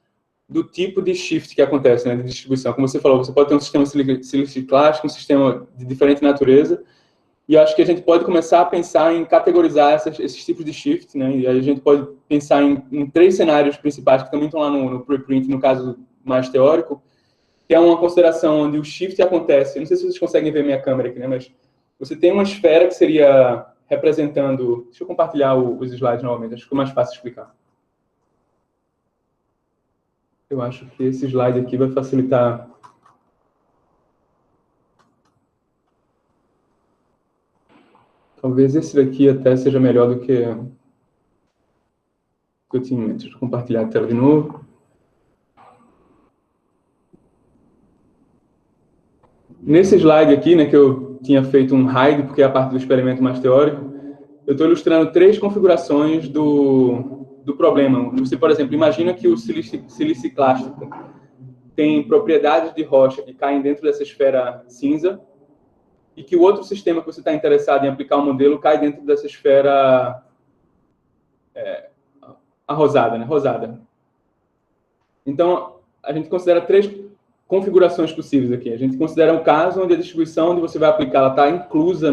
do tipo de shift que acontece, né, de distribuição. Como você falou, você pode ter um sistema siliciclástico, um sistema de diferente natureza, e eu acho que a gente pode começar a pensar em categorizar esses tipos de shift, né, e aí a gente pode pensar em 3 cenários principais que também estão lá no preprint, no caso mais teórico, que é uma consideração onde o shift acontece, não sei se vocês conseguem ver minha câmera aqui, né, mas você tem uma esfera que seria representando... Deixa eu compartilhar os slides novamente, acho que ficou mais fácil explicar. Eu acho que esse slide aqui vai facilitar. Talvez esse daqui até seja melhor do que o que eu tinha em mente. Deixa eu compartilhar a tela de novo. Nesse slide aqui, né, que eu tinha feito um hide, porque é a parte do experimento mais teórico, eu estou ilustrando 3 configurações do problema. Você, por exemplo, imagina que o siliciclástico tem propriedades de rocha que caem dentro dessa esfera cinza e que o outro sistema que você está interessado em aplicar o modelo cai dentro dessa esfera arrosada, né? Rosada. Então, a gente considera 3 configurações possíveis aqui. A gente considera um caso onde a distribuição onde você vai aplicar ela está inclusa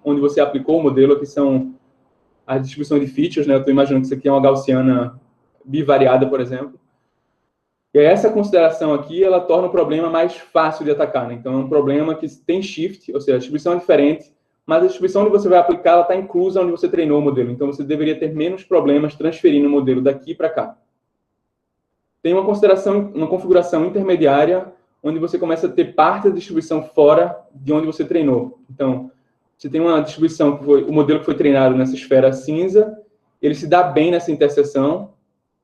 onde você aplicou o modelo, que são a distribuição de features, né? Eu estou imaginando que isso aqui é uma gaussiana bivariada, por exemplo. E essa consideração aqui, ela torna o problema mais fácil de atacar, né? Então, é um problema que tem shift, ou seja, a distribuição é diferente, mas a distribuição onde você vai aplicar, ela está inclusa onde você treinou o modelo. Então, você deveria ter menos problemas transferindo o modelo daqui para cá. Tem uma configuração intermediária, onde você começa a ter parte da distribuição fora de onde você treinou. Então, você tem uma distribuição, o modelo que foi treinado nessa esfera cinza, ele se dá bem nessa interseção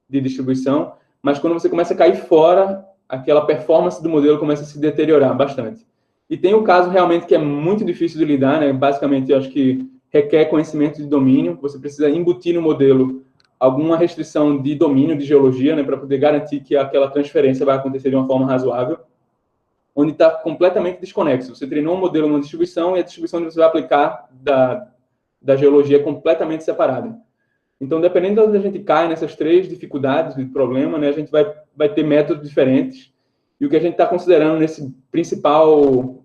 de distribuição, mas quando você começa a cair fora, aquela performance do modelo começa a se deteriorar bastante. E tem o caso realmente que é muito difícil de lidar, né? Basicamente, eu acho que requer conhecimento de domínio, você precisa embutir no modelo alguma restrição de domínio de geologia, né, para poder garantir que aquela transferência vai acontecer de uma forma razoável, onde está completamente desconexo. Você treinou um modelo numa distribuição e a distribuição que você vai aplicar da geologia é completamente separada. Então, dependendo de onde a gente cai nessas 3 dificuldades de problema, né, a gente vai ter métodos diferentes. E o que a gente está considerando nesse principal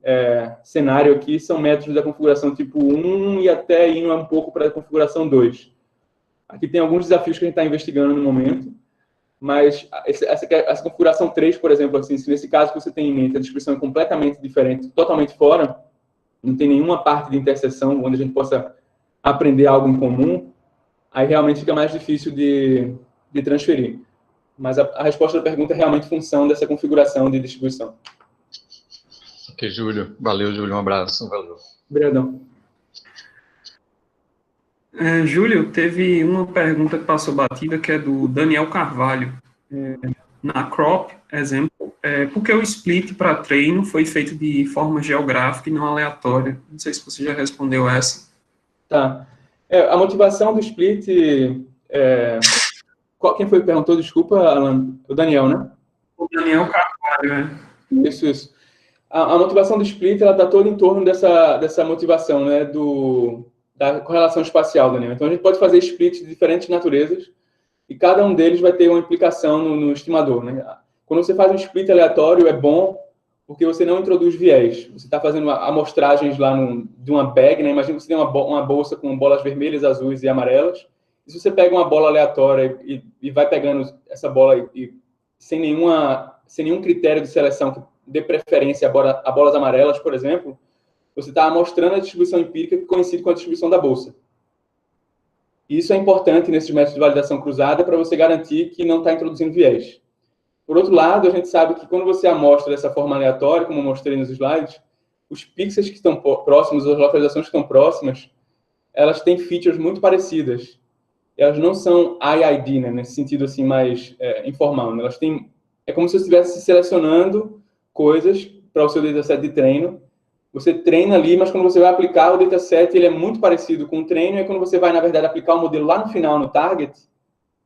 cenário aqui são métodos da configuração tipo 1 e até indo um pouco para a configuração 2. Aqui tem alguns desafios que a gente está investigando no momento, mas essa configuração 3, por exemplo, assim, se nesse caso que você tem em mente a distribuição é completamente diferente, totalmente fora, não tem nenhuma parte de interseção onde a gente possa aprender algo em comum, aí realmente fica mais difícil de transferir. Mas a resposta da pergunta é realmente função dessa configuração de distribuição. Ok, Júlio. Valeu, Júlio. Um abraço. Valeu. Obrigadão. Júlio, teve uma pergunta que passou batida, que é do Daniel Carvalho. Na crop, exemplo, por que o split para treino foi feito de forma geográfica e não aleatória? Não sei se você já respondeu essa. Tá. A motivação do split... Quem foi que perguntou? Desculpa, Alan. O Daniel, né? O Daniel Carvalho, Isso. A motivação do split, ela está toda em torno dessa motivação, né, da correlação espacial, Daniel. Então, a gente pode fazer splits de diferentes naturezas e cada um deles vai ter uma implicação no estimador, né? Quando você faz um split aleatório, é bom porque você não introduz viés. Você está fazendo amostragens lá de uma bag, né? Imagina que você tem uma bolsa com bolas vermelhas, azuis e amarelas. E se você pega uma bola aleatória e vai pegando essa bola sem nenhum critério de seleção que dê preferência a bolas amarelas, por exemplo, você está amostrando a distribuição empírica que coincide com a distribuição da bolsa. Isso é importante nesses métodos de validação cruzada para você garantir que não está introduzindo viés. Por outro lado, a gente sabe que quando você amostra dessa forma aleatória, como eu mostrei nos slides, os pixels que estão próximos, as localizações que estão próximas, elas têm features muito parecidas. Elas não são IID, né, nesse sentido assim mais informal. Né? Elas têm, é como se você estivesse selecionando coisas para o seu dataset de treino. Você treina ali, mas quando você vai aplicar o dataset, ele é muito parecido com o treino, e quando você vai, na verdade, aplicar o modelo lá no final, no target,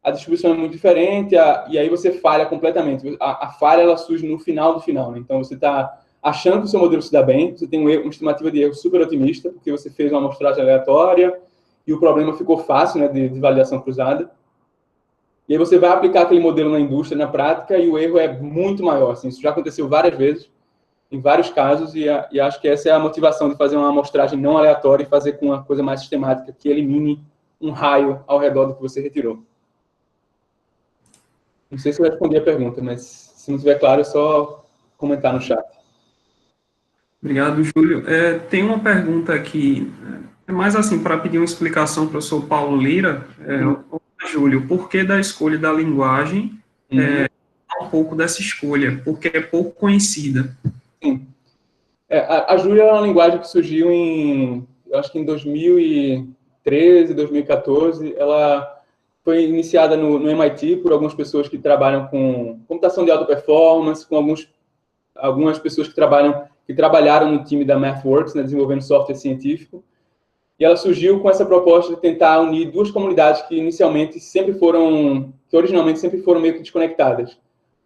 a distribuição é muito diferente, e aí você falha completamente. A falha, ela surge no final do final. Né? Então, você está achando que o seu modelo se dá bem, você tem uma estimativa de erro super otimista, porque você fez uma amostragem aleatória, e o problema ficou fácil, né, de validação cruzada. E aí você vai aplicar aquele modelo na indústria, na prática, e o erro é muito maior. Assim, isso já aconteceu várias vezes, em vários casos, e acho que essa é a motivação de fazer uma amostragem não aleatória e fazer com uma coisa mais sistemática, que elimine um raio ao redor do que você retirou. Não sei se eu respondi a pergunta, mas se não estiver claro, é só comentar no chat. Obrigado, Júlio. Tem uma pergunta aqui, mais assim, para pedir uma explicação para o professor Paulo Lira. Júlio, por que da escolha da linguagem, um pouco dessa escolha? Porque é pouco conhecida. Sim. A Julia é uma linguagem que surgiu eu acho que em 2013, 2014. Ela foi iniciada no MIT por algumas pessoas que trabalham com computação de alta performance, com algumas pessoas que trabalharam no time da MathWorks, né, desenvolvendo software científico. E ela surgiu com essa proposta de tentar unir duas comunidades que originalmente sempre foram meio que desconectadas.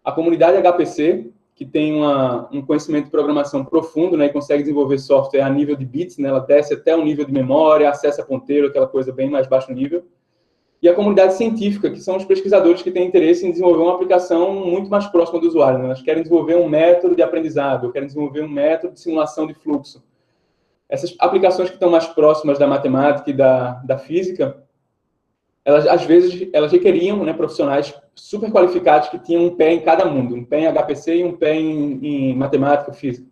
A comunidade HPC, que tem um conhecimento de programação profundo, né, e consegue desenvolver software a nível de bits, né, ela desce até o nível de memória, acessa ponteiro, aquela coisa bem mais baixo nível. E a comunidade científica, que são os pesquisadores que têm interesse em desenvolver uma aplicação muito mais próxima do usuário. Né? Elas querem desenvolver um método de aprendizado, querem desenvolver um método de simulação de fluxo. Essas aplicações que estão mais próximas da matemática e da física, elas, às vezes, elas requeriam, né, profissionais super qualificados que tinham um pé em cada mundo, um pé em HPC e um pé em matemática ou física.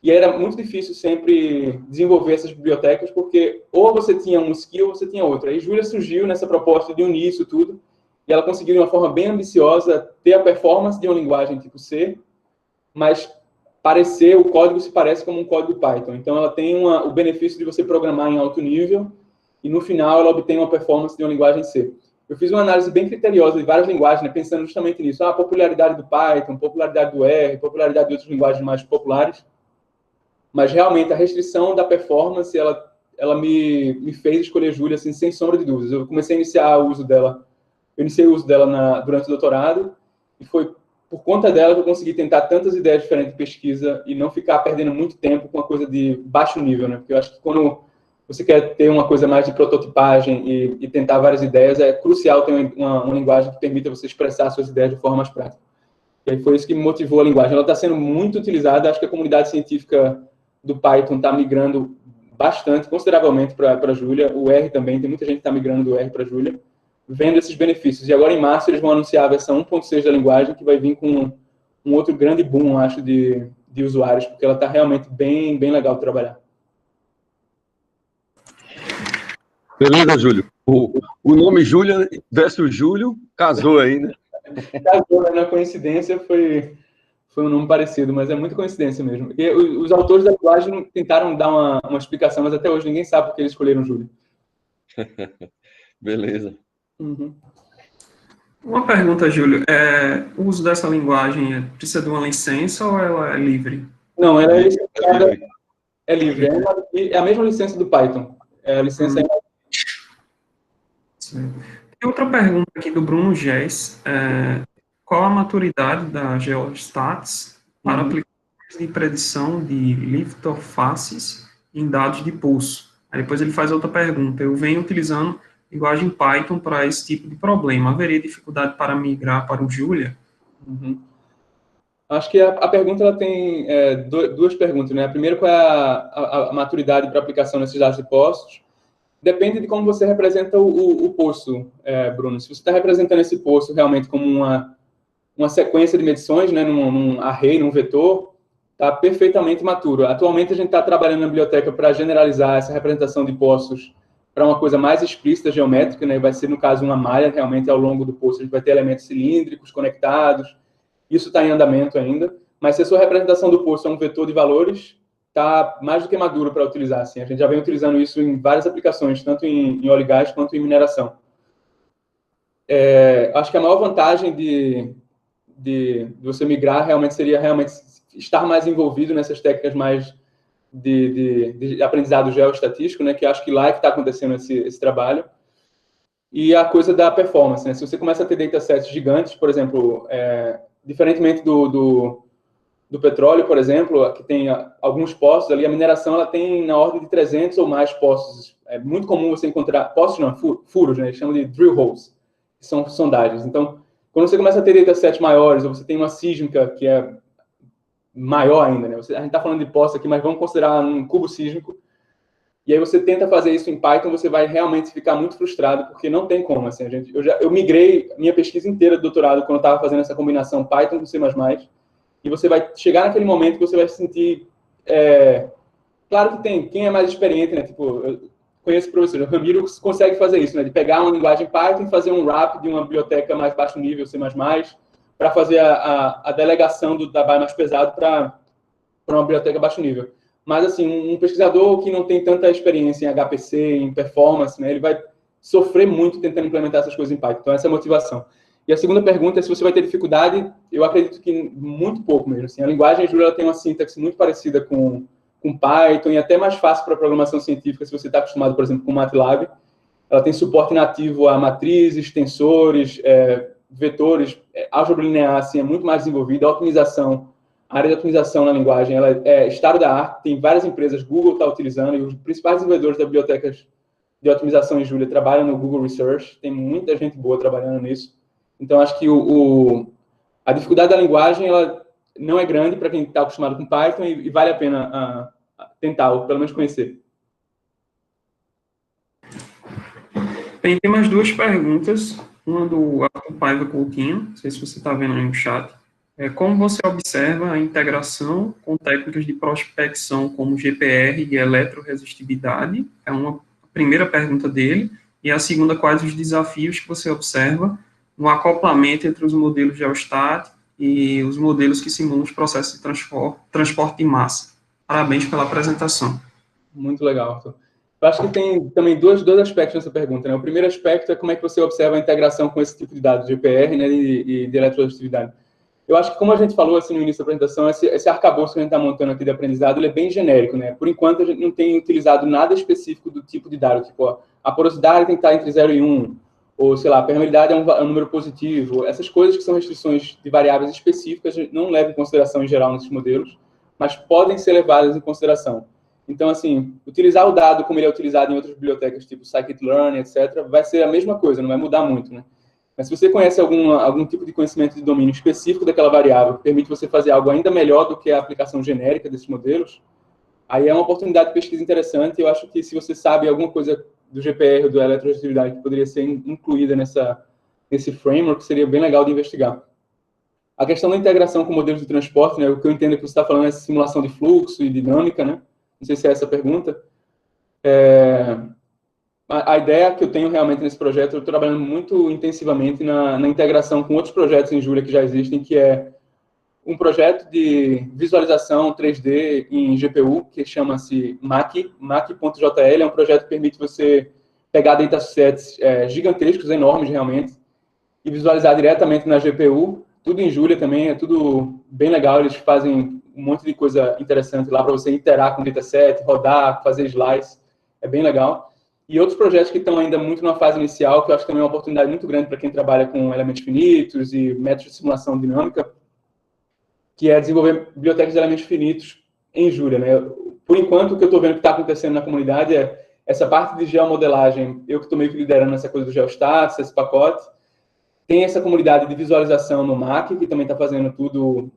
E era muito difícil sempre desenvolver essas bibliotecas, porque ou você tinha um skill ou você tinha outro. Aí Julia surgiu nessa proposta de unir isso tudo, e ela conseguiu, de uma forma bem ambiciosa, ter a performance de uma linguagem tipo C, mas o código se parece como um código Python. Então, ela tem o benefício de você programar em alto nível, e no final ela obtém uma performance de uma linguagem C. eu fiz uma análise bem criteriosa de várias linguagens, né, pensando justamente nisso. A popularidade do Python, popularidade do R, popularidade de outras linguagens mais populares. Mas, realmente, a restrição da performance, ela me fez escolher Julia, assim, sem sombra de dúvidas. Eu comecei a iniciar o uso dela, durante o doutorado, e foi por conta dela que eu consegui tentar tantas ideias diferentes de pesquisa e não ficar perdendo muito tempo com uma coisa de baixo nível, né? Porque eu acho que quando você quer ter uma coisa mais de prototipagem e tentar várias ideias, é crucial ter uma linguagem que permita você expressar suas ideias de forma mais prática. E aí foi isso que me motivou a linguagem. Ela está sendo muito utilizada, acho que a comunidade científica do Python está migrando bastante, consideravelmente, para Julia. O R também, tem muita gente que está migrando do R para Julia, vendo esses benefícios. E agora, em março, eles vão anunciar a versão 1.6 da linguagem, que vai vir com um outro grande boom, acho, de usuários, porque ela está realmente bem legal de trabalhar. Beleza, Júlio. O nome Júlia versus Júlio casou aí, né? Casou, né? Na coincidência foi um nome parecido, mas é muita coincidência mesmo. E os autores da linguagem tentaram dar uma explicação, mas até hoje ninguém sabe por que eles escolheram Júlio. Beleza. Uhum. Uma pergunta, Júlio. O uso dessa linguagem precisa de uma licença ou ela é livre? Não, ela é licenciada, é livre. É a mesma licença do Python. É a licença... Tem outra pergunta aqui do Bruno Gess. Qual a maturidade da GeoStats para aplicações de predição de lithografes em dados de pulso? Aí depois ele faz outra pergunta. Eu venho utilizando linguagem Python para esse tipo de problema. Haveria dificuldade para migrar para o Julia? Uhum. Acho que a pergunta ela tem duas perguntas, né? A primeira, qual é a maturidade para aplicação nesses dados de postos? Depende de como você representa o poço, Bruno. Se você está representando esse poço realmente como uma sequência de medições, né, num array, num vetor, está perfeitamente maturo. Atualmente, a gente está trabalhando na biblioteca para generalizar essa representação de poços para uma coisa mais explícita, geométrica, né? Vai ser, no caso, uma malha, realmente, ao longo do poço. A gente vai ter elementos cilíndricos conectados. Isso está em andamento ainda. Mas se a sua representação do poço é um vetor de valores, está mais do que maduro para utilizar. Assim. A gente já vem utilizando isso em várias aplicações, tanto em óleo e gás quanto em mineração. Acho que a maior vantagem de você migrar seria estar mais envolvido nessas técnicas mais de aprendizado geoestatístico, né, que acho que lá é que está acontecendo esse trabalho. E a coisa da performance. Né? Se você começa a ter datasets gigantes, por exemplo, diferentemente do petróleo, por exemplo, que tem alguns poços ali, a mineração ela tem na ordem de 300 ou mais poços. É muito comum você encontrar poços, não, furos, né? Eles chamam de drill holes, que são sondagens. Então, quando você começa a ter datasets maiores, ou você tem uma sísmica que é maior ainda, né? A gente está falando de poços aqui, mas vamos considerar um cubo sísmico. E aí você tenta fazer isso em Python, você vai realmente ficar muito frustrado, porque não tem como. Assim, eu migrei minha pesquisa inteira do doutorado quando eu estava fazendo essa combinação Python com C++, e você vai chegar naquele momento que você vai se sentir... claro que tem quem é mais experiente, né? Tipo, eu conheço o professor, o Ramiro consegue fazer isso, né? De pegar uma linguagem Python e fazer um wrap de uma biblioteca mais baixo nível, C++, para fazer a delegação do trabalho mais pesado para uma biblioteca baixo nível. Mas, assim, um pesquisador que não tem tanta experiência em HPC, em performance, né? Ele vai sofrer muito tentando implementar essas coisas em Python. Então, essa é a motivação. E a segunda pergunta é se você vai ter dificuldade. Eu acredito que muito pouco mesmo. Assim. A linguagem Julia tem uma sintaxe muito parecida com Python e até mais fácil para programação científica se você está acostumado, por exemplo, com MATLAB. Ela tem suporte nativo a matrizes, tensores, vetores, álgebra linear, assim, é muito mais desenvolvida. A otimização, a área de otimização na linguagem, ela é estado da arte. Tem várias empresas, Google está utilizando, e os principais desenvolvedores das bibliotecas de otimização em Julia trabalham no Google Research. Tem muita gente boa trabalhando nisso. Então, acho que a dificuldade da linguagem ela não é grande para quem está acostumado com Python e vale a pena tentar, ou pelo menos conhecer. Bem, tem mais duas perguntas. Uma do Arthur Paiva Coutinho, não sei se você está vendo aí no chat. Como você observa a integração com técnicas de prospecção como GPR e eletroresistividade? É uma primeira pergunta dele. E a segunda, quais os desafios que você observa no acoplamento entre os modelos Geostat e os modelos que simulam os processos de transporte de massa. Parabéns pela apresentação. Muito legal, Arthur. Eu acho que tem também dois aspectos nessa pergunta, né? O primeiro aspecto é como é que você observa a integração com esse tipo de dados de GPR, né, e de eletropositividade. Eu acho que, como a gente falou assim no início da apresentação, esse arcabouço que a gente está montando aqui de aprendizado, ele é bem genérico, né? Por enquanto, a gente não tem utilizado nada específico do tipo de dado, tipo, ó, a porosidade tem que estar entre 0 e 1, ou, sei lá, a permeabilidade é um número positivo. Essas coisas que são restrições de variáveis específicas, a gente não leva em consideração em geral nesses modelos, mas podem ser levadas em consideração. Então, assim, utilizar o dado como ele é utilizado em outras bibliotecas, tipo scikit-learn, etc., vai ser a mesma coisa, não vai mudar muito, né? Mas se você conhece algum tipo de conhecimento de domínio específico daquela variável, que permite você fazer algo ainda melhor do que a aplicação genérica desses modelos, aí é uma oportunidade de pesquisa interessante. Eu acho que se você sabe alguma coisa do GPR, do eletropositividade, que poderia ser incluída nesse framework, seria bem legal de investigar. A questão da integração com modelos de transporte, né, o que eu entendo que você está falando é simulação de fluxo e dinâmica, né? Não sei se é essa a pergunta. A ideia que eu tenho realmente nesse projeto, eu estou trabalhando muito intensivamente na integração com outros projetos em Julia que já existem, que é um projeto de visualização 3D em GPU, que chama-se Mac.jl. É um projeto que permite você pegar datasets gigantescos, enormes realmente, e visualizar diretamente na GPU. Tudo em Julia também, é tudo bem legal. Eles fazem um monte de coisa interessante lá para você interar com o dataset, rodar, fazer slides. É bem legal. E outros projetos que estão ainda muito na fase inicial, que eu acho que também é uma oportunidade muito grande para quem trabalha com elementos finitos e métodos de simulação dinâmica, que é desenvolver bibliotecas de elementos finitos em Julia, né? Por enquanto, o que eu estou vendo que está acontecendo na comunidade é essa parte de geomodelagem, eu que estou meio que liderando essa coisa do GeoStats, esse pacote. Tem essa comunidade de visualização no Mac, que também está fazendo tudo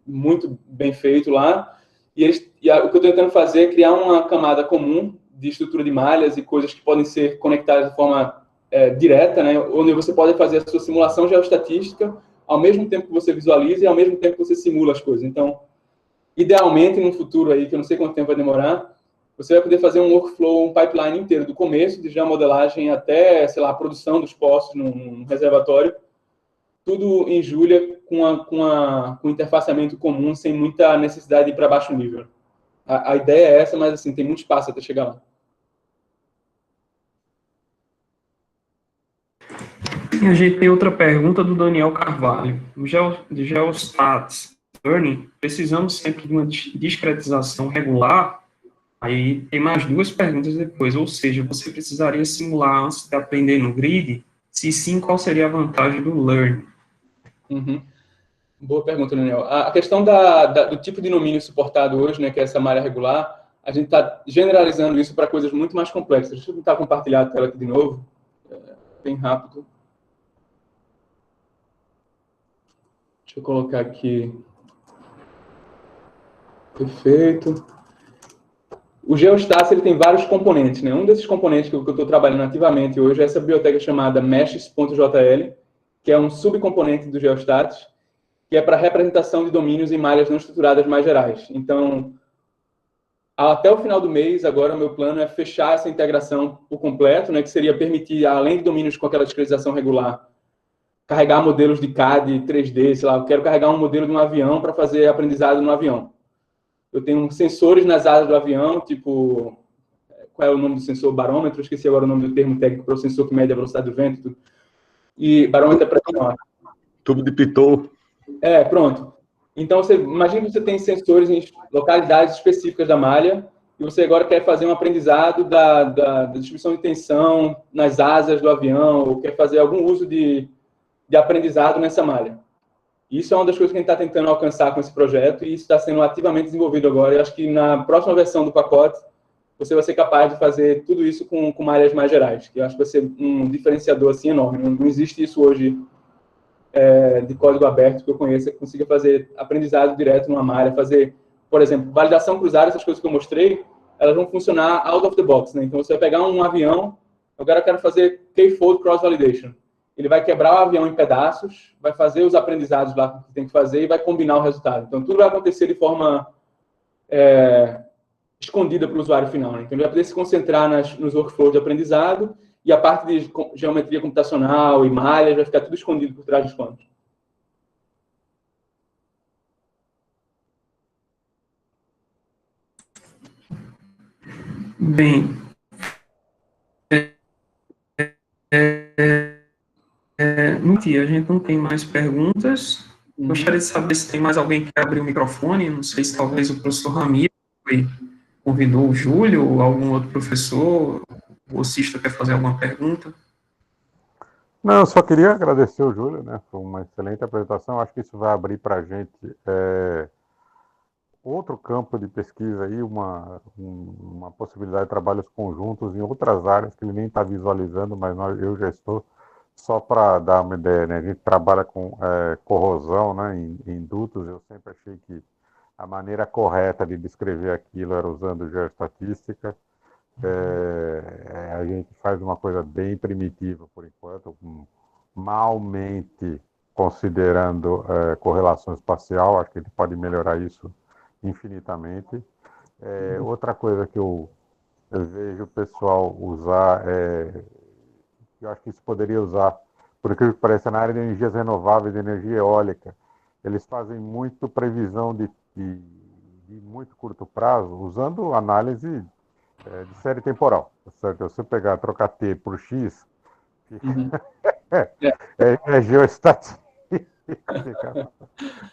muito bem feito lá. E o que eu estou tentando fazer é criar uma camada comum de estrutura de malhas e coisas que podem ser conectadas de forma direta, né? Onde você pode fazer a sua simulação geoestatística ao mesmo tempo que você visualiza e ao mesmo tempo que você simula as coisas. Então, idealmente, num futuro aí, que eu não sei quanto tempo vai demorar, você vai poder fazer um workflow, um pipeline inteiro, do começo de geomodelagem até, sei lá, a produção dos poços num reservatório, tudo em Julia com interfaceamento comum, sem muita necessidade de ir para baixo nível. A ideia é essa, mas assim, tem muito espaço até chegar lá. E a gente tem outra pergunta do Daniel Carvalho. No GeoStats Learning, precisamos sempre de uma discretização regular? Aí tem mais duas perguntas depois, ou seja, você precisaria simular antes de aprender no grid? Se sim, qual seria a vantagem do Learn? Uhum. Boa pergunta, Daniel. A questão do tipo de domínio suportado hoje, né, que é essa malha regular, a gente está generalizando isso para coisas muito mais complexas. Deixa eu tentar compartilhar a tela aqui de novo, bem rápido. Deixa eu colocar aqui. Perfeito. O GeoStats ele tem vários componentes, né? Um desses componentes que eu estou trabalhando ativamente hoje é essa biblioteca chamada meshes.jl, que é um subcomponente do GeoStats, que é para representação de domínios em malhas não estruturadas mais gerais. Então, até o final do mês, agora, o meu plano é fechar essa integração por completo, né? Que seria permitir, além de domínios com aquela discretização regular, carregar modelos de CAD 3D, sei lá, eu quero carregar um modelo de um avião para fazer aprendizado no avião. Eu tenho sensores nas asas do avião, tipo, qual é o nome do sensor? Barômetro, esqueci agora o nome do termo técnico para o sensor que mede a velocidade do vento. E barômetro é pressão. Tubo de Pitot. Pronto. Então, imagina que você tem sensores em localidades específicas da malha e você agora quer fazer um aprendizado da distribuição de tensão nas asas do avião ou quer fazer algum uso de aprendizado nessa malha. Isso é uma das coisas que a gente está tentando alcançar com esse projeto e isso está sendo ativamente desenvolvido agora. Eu acho que na próxima versão do pacote você vai ser capaz de fazer tudo isso com malhas mais gerais, que eu acho que vai ser um diferenciador assim enorme. Não existe isso hoje de código aberto que eu conheça que consiga fazer aprendizado direto numa malha, fazer, por exemplo, validação cruzada, essas coisas que eu mostrei, elas vão funcionar out of the box, né? Então você vai pegar um avião, agora eu quero fazer K-fold cross validation. Ele vai quebrar o avião em pedaços, vai fazer os aprendizados lá que tem que fazer e vai combinar o resultado. Então, tudo vai acontecer de forma escondida para o usuário final, né? Então, ele vai poder se concentrar nos workflows de aprendizado e a parte de geometria computacional e malhas vai ficar tudo escondido por trás dos panos. Bem, A gente não tem mais perguntas. Gostaria de saber se tem mais alguém que quer abrir o microfone. Não sei se talvez o professor Ramiro convidou o Júlio ou algum outro professor. O bolsista quer fazer alguma pergunta? Não, eu só queria agradecer o Júlio, né? Foi uma excelente apresentação. Acho que isso vai abrir para a gente outro campo de pesquisa aí, uma possibilidade de trabalhos conjuntos em outras áreas que ele nem está visualizando, mas eu já estou. Só para dar uma ideia, né? A gente trabalha com corrosão, né? Em dutos. Eu sempre achei que a maneira correta de descrever aquilo era usando geoestatística. A gente faz uma coisa bem primitiva, por enquanto, malmente considerando correlação espacial. Acho que a gente pode melhorar isso infinitamente. Outra coisa que eu vejo o pessoal usar, eu acho que isso poderia usar, por aquilo que parece, na área de energias renováveis, de energia eólica. Eles fazem muito previsão de muito curto prazo, usando análise de série temporal, certo? Se você pegar, trocar T por X, é geoestatística,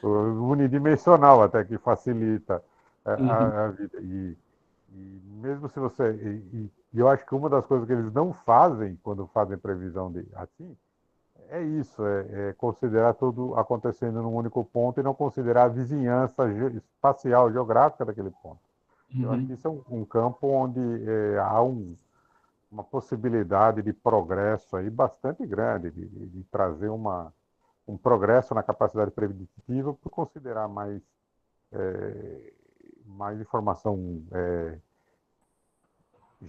unidimensional até, que facilita a vida. E mesmo se você... eu acho que uma das coisas que eles não fazem quando fazem previsão assim, é isso, considerar tudo acontecendo num único ponto e não considerar a vizinhança espacial, geográfica daquele ponto. Eu acho que isso é um campo onde há uma possibilidade de progresso aí bastante grande, de trazer um progresso na capacidade preditiva por considerar mais informação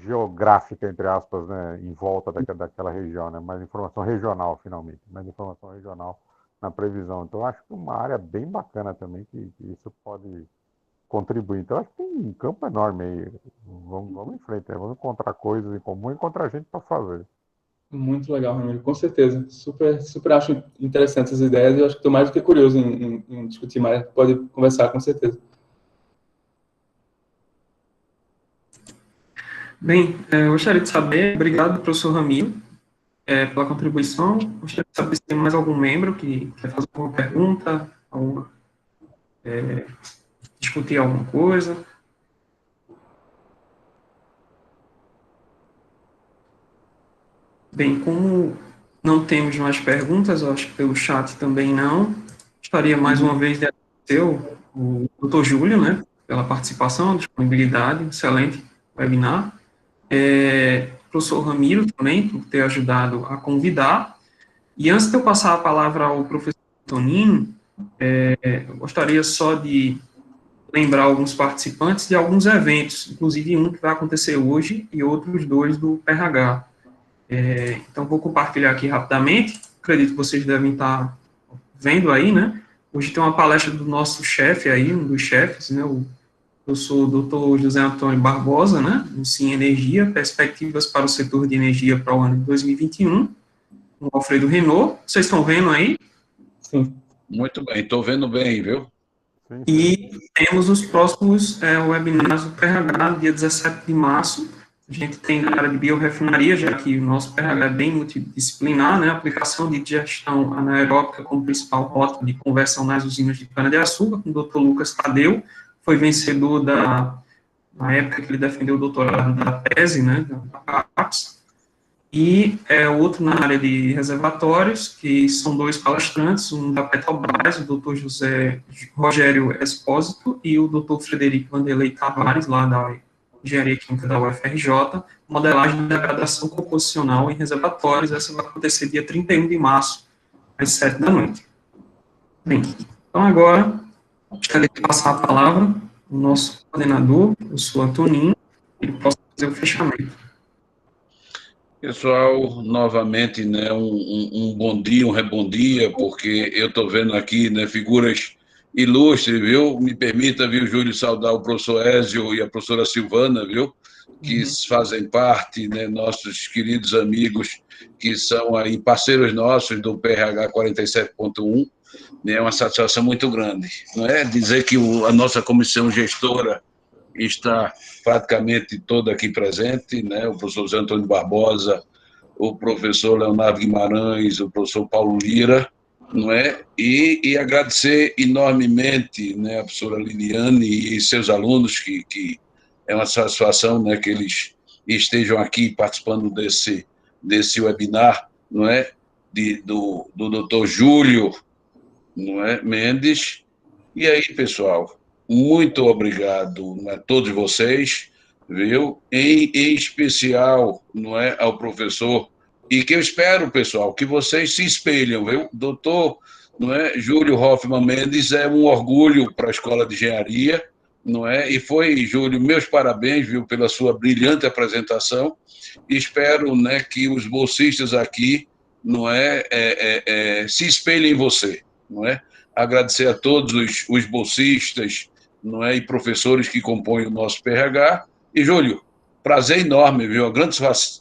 geográfica, entre aspas, né, em volta daquela região, né, mais informação regional, finalmente, mais informação regional na previsão. Então, acho que uma área bem bacana também, que isso pode contribuir. Então, acho que tem um campo enorme aí. Vamos em frente, né? Vamos encontrar coisas em comum e encontrar gente para fazer. Muito legal, Ramiro, com certeza. Super acho interessantes as ideias e eu acho que estou mais do que curioso em discutir mais. Pode conversar, com certeza. Bem, eu gostaria de saber, obrigado, professor Ramiro, pela contribuição. Gostaria de saber se tem mais algum membro que quer fazer alguma pergunta, discutir alguma coisa. Bem, como não temos mais perguntas, eu acho que pelo chat também não, gostaria mais uma vez de agradecer o Dr. Júlio, né, pela participação, disponibilidade, excelente webinar. Professor Ramiro também, por ter ajudado a convidar. E antes de eu passar a palavra ao professor Tonino, eu gostaria só de lembrar alguns participantes de alguns eventos, inclusive um que vai acontecer hoje e outros dois do PRH. Então, vou compartilhar aqui rapidamente, acredito que vocês devem estar vendo aí, né? Hoje tem uma palestra do nosso chefe aí, um dos chefes, né? Eu sou o Dr. José Antônio Barbosa, né? No Sim Energia, Perspectivas para o Setor de Energia para o ano de 2021, com o Alfredo Renault. Vocês estão vendo aí? Sim. Muito bem, estou vendo bem, viu? Sim. E temos os próximos webinars do PRH, no dia 17 de março. A gente tem na área de biorefinaria, já que o nosso PRH é bem multidisciplinar, né? Aplicação de digestão anaeróbica como principal rota de conversão nas usinas de cana-de-açúcar, com o Dr. Lucas Tadeu, foi vencedor na época que ele defendeu o doutorado da tese, né? Da PAPS. E outro na área de reservatórios, que são dois palestrantes, um da Petrobras, o Dr. Rogério Espósito, e o Dr. Frederico Vanderlei Tavares, lá da Engenharia Química da UFRJ, modelagem de degradação composicional em reservatórios. Essa vai acontecer dia 31 de março, às 7 da noite. Bem, então agora, gostaria de passar a palavra ao nosso coordenador, o senhor Antoninho, que ele possa fazer o fechamento. Pessoal, novamente, né, um bom dia, um rebom dia, porque eu estou vendo aqui, né, figuras ilustres, viu? Me permita, viu, Júlio, saudar o professor Ézio e a professora Silvana, viu? Que fazem parte, né, nossos queridos amigos, que são aí parceiros nossos do PRH 47.1, né, é uma satisfação muito grande, não é? Dizer que a nossa comissão gestora está praticamente toda aqui presente, né? O professor José Antônio Barbosa, o professor Leonardo Guimarães, o professor Paulo Lira, não é? E agradecer enormemente, né, a professora Liliane e seus alunos, que é uma satisfação, né, que eles estejam aqui participando desse webinar, não é? Do doutor Júlio, não é, Mendes. E aí, pessoal, muito obrigado, a todos vocês, viu? Em especial, não é, ao professor, e que eu espero, pessoal, que vocês se espelhem, viu? Doutor, não é, Júlio Hoffmann Mendes é um orgulho para a Escola de Engenharia, não é? E foi, Júlio, meus parabéns, viu, pela sua brilhante apresentação. Espero, né, que os bolsistas aqui, não se espelhem em você, não é? Agradecer a todos os bolsistas, não é, e professores que compõem o nosso PRH. E, Júlio, prazer enorme, viu? Uma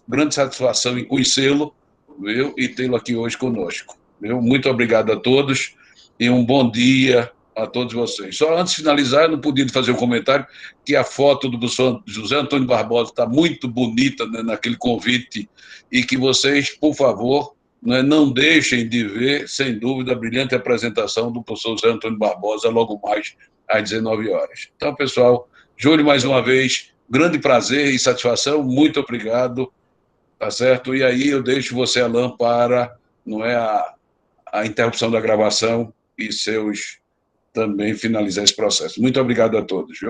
grande satisfação em conhecê-lo, viu? E tê-lo aqui hoje conosco, viu? Muito obrigado a todos e um bom dia a todos vocês. Só antes de finalizar, eu não podia fazer um comentário que a foto do professor José Antônio Barbosa está muito bonita, né, naquele convite, e que vocês, por favor, não deixem de ver, sem dúvida, a brilhante apresentação do professor José Antônio Barbosa logo mais às 19 horas. Então, pessoal, Júlio, mais uma vez, grande prazer e satisfação, muito obrigado, tá certo? E aí eu deixo você, Alain, para, não é, a interrupção da gravação e seus também finalizar esse processo. Muito obrigado a todos, viu?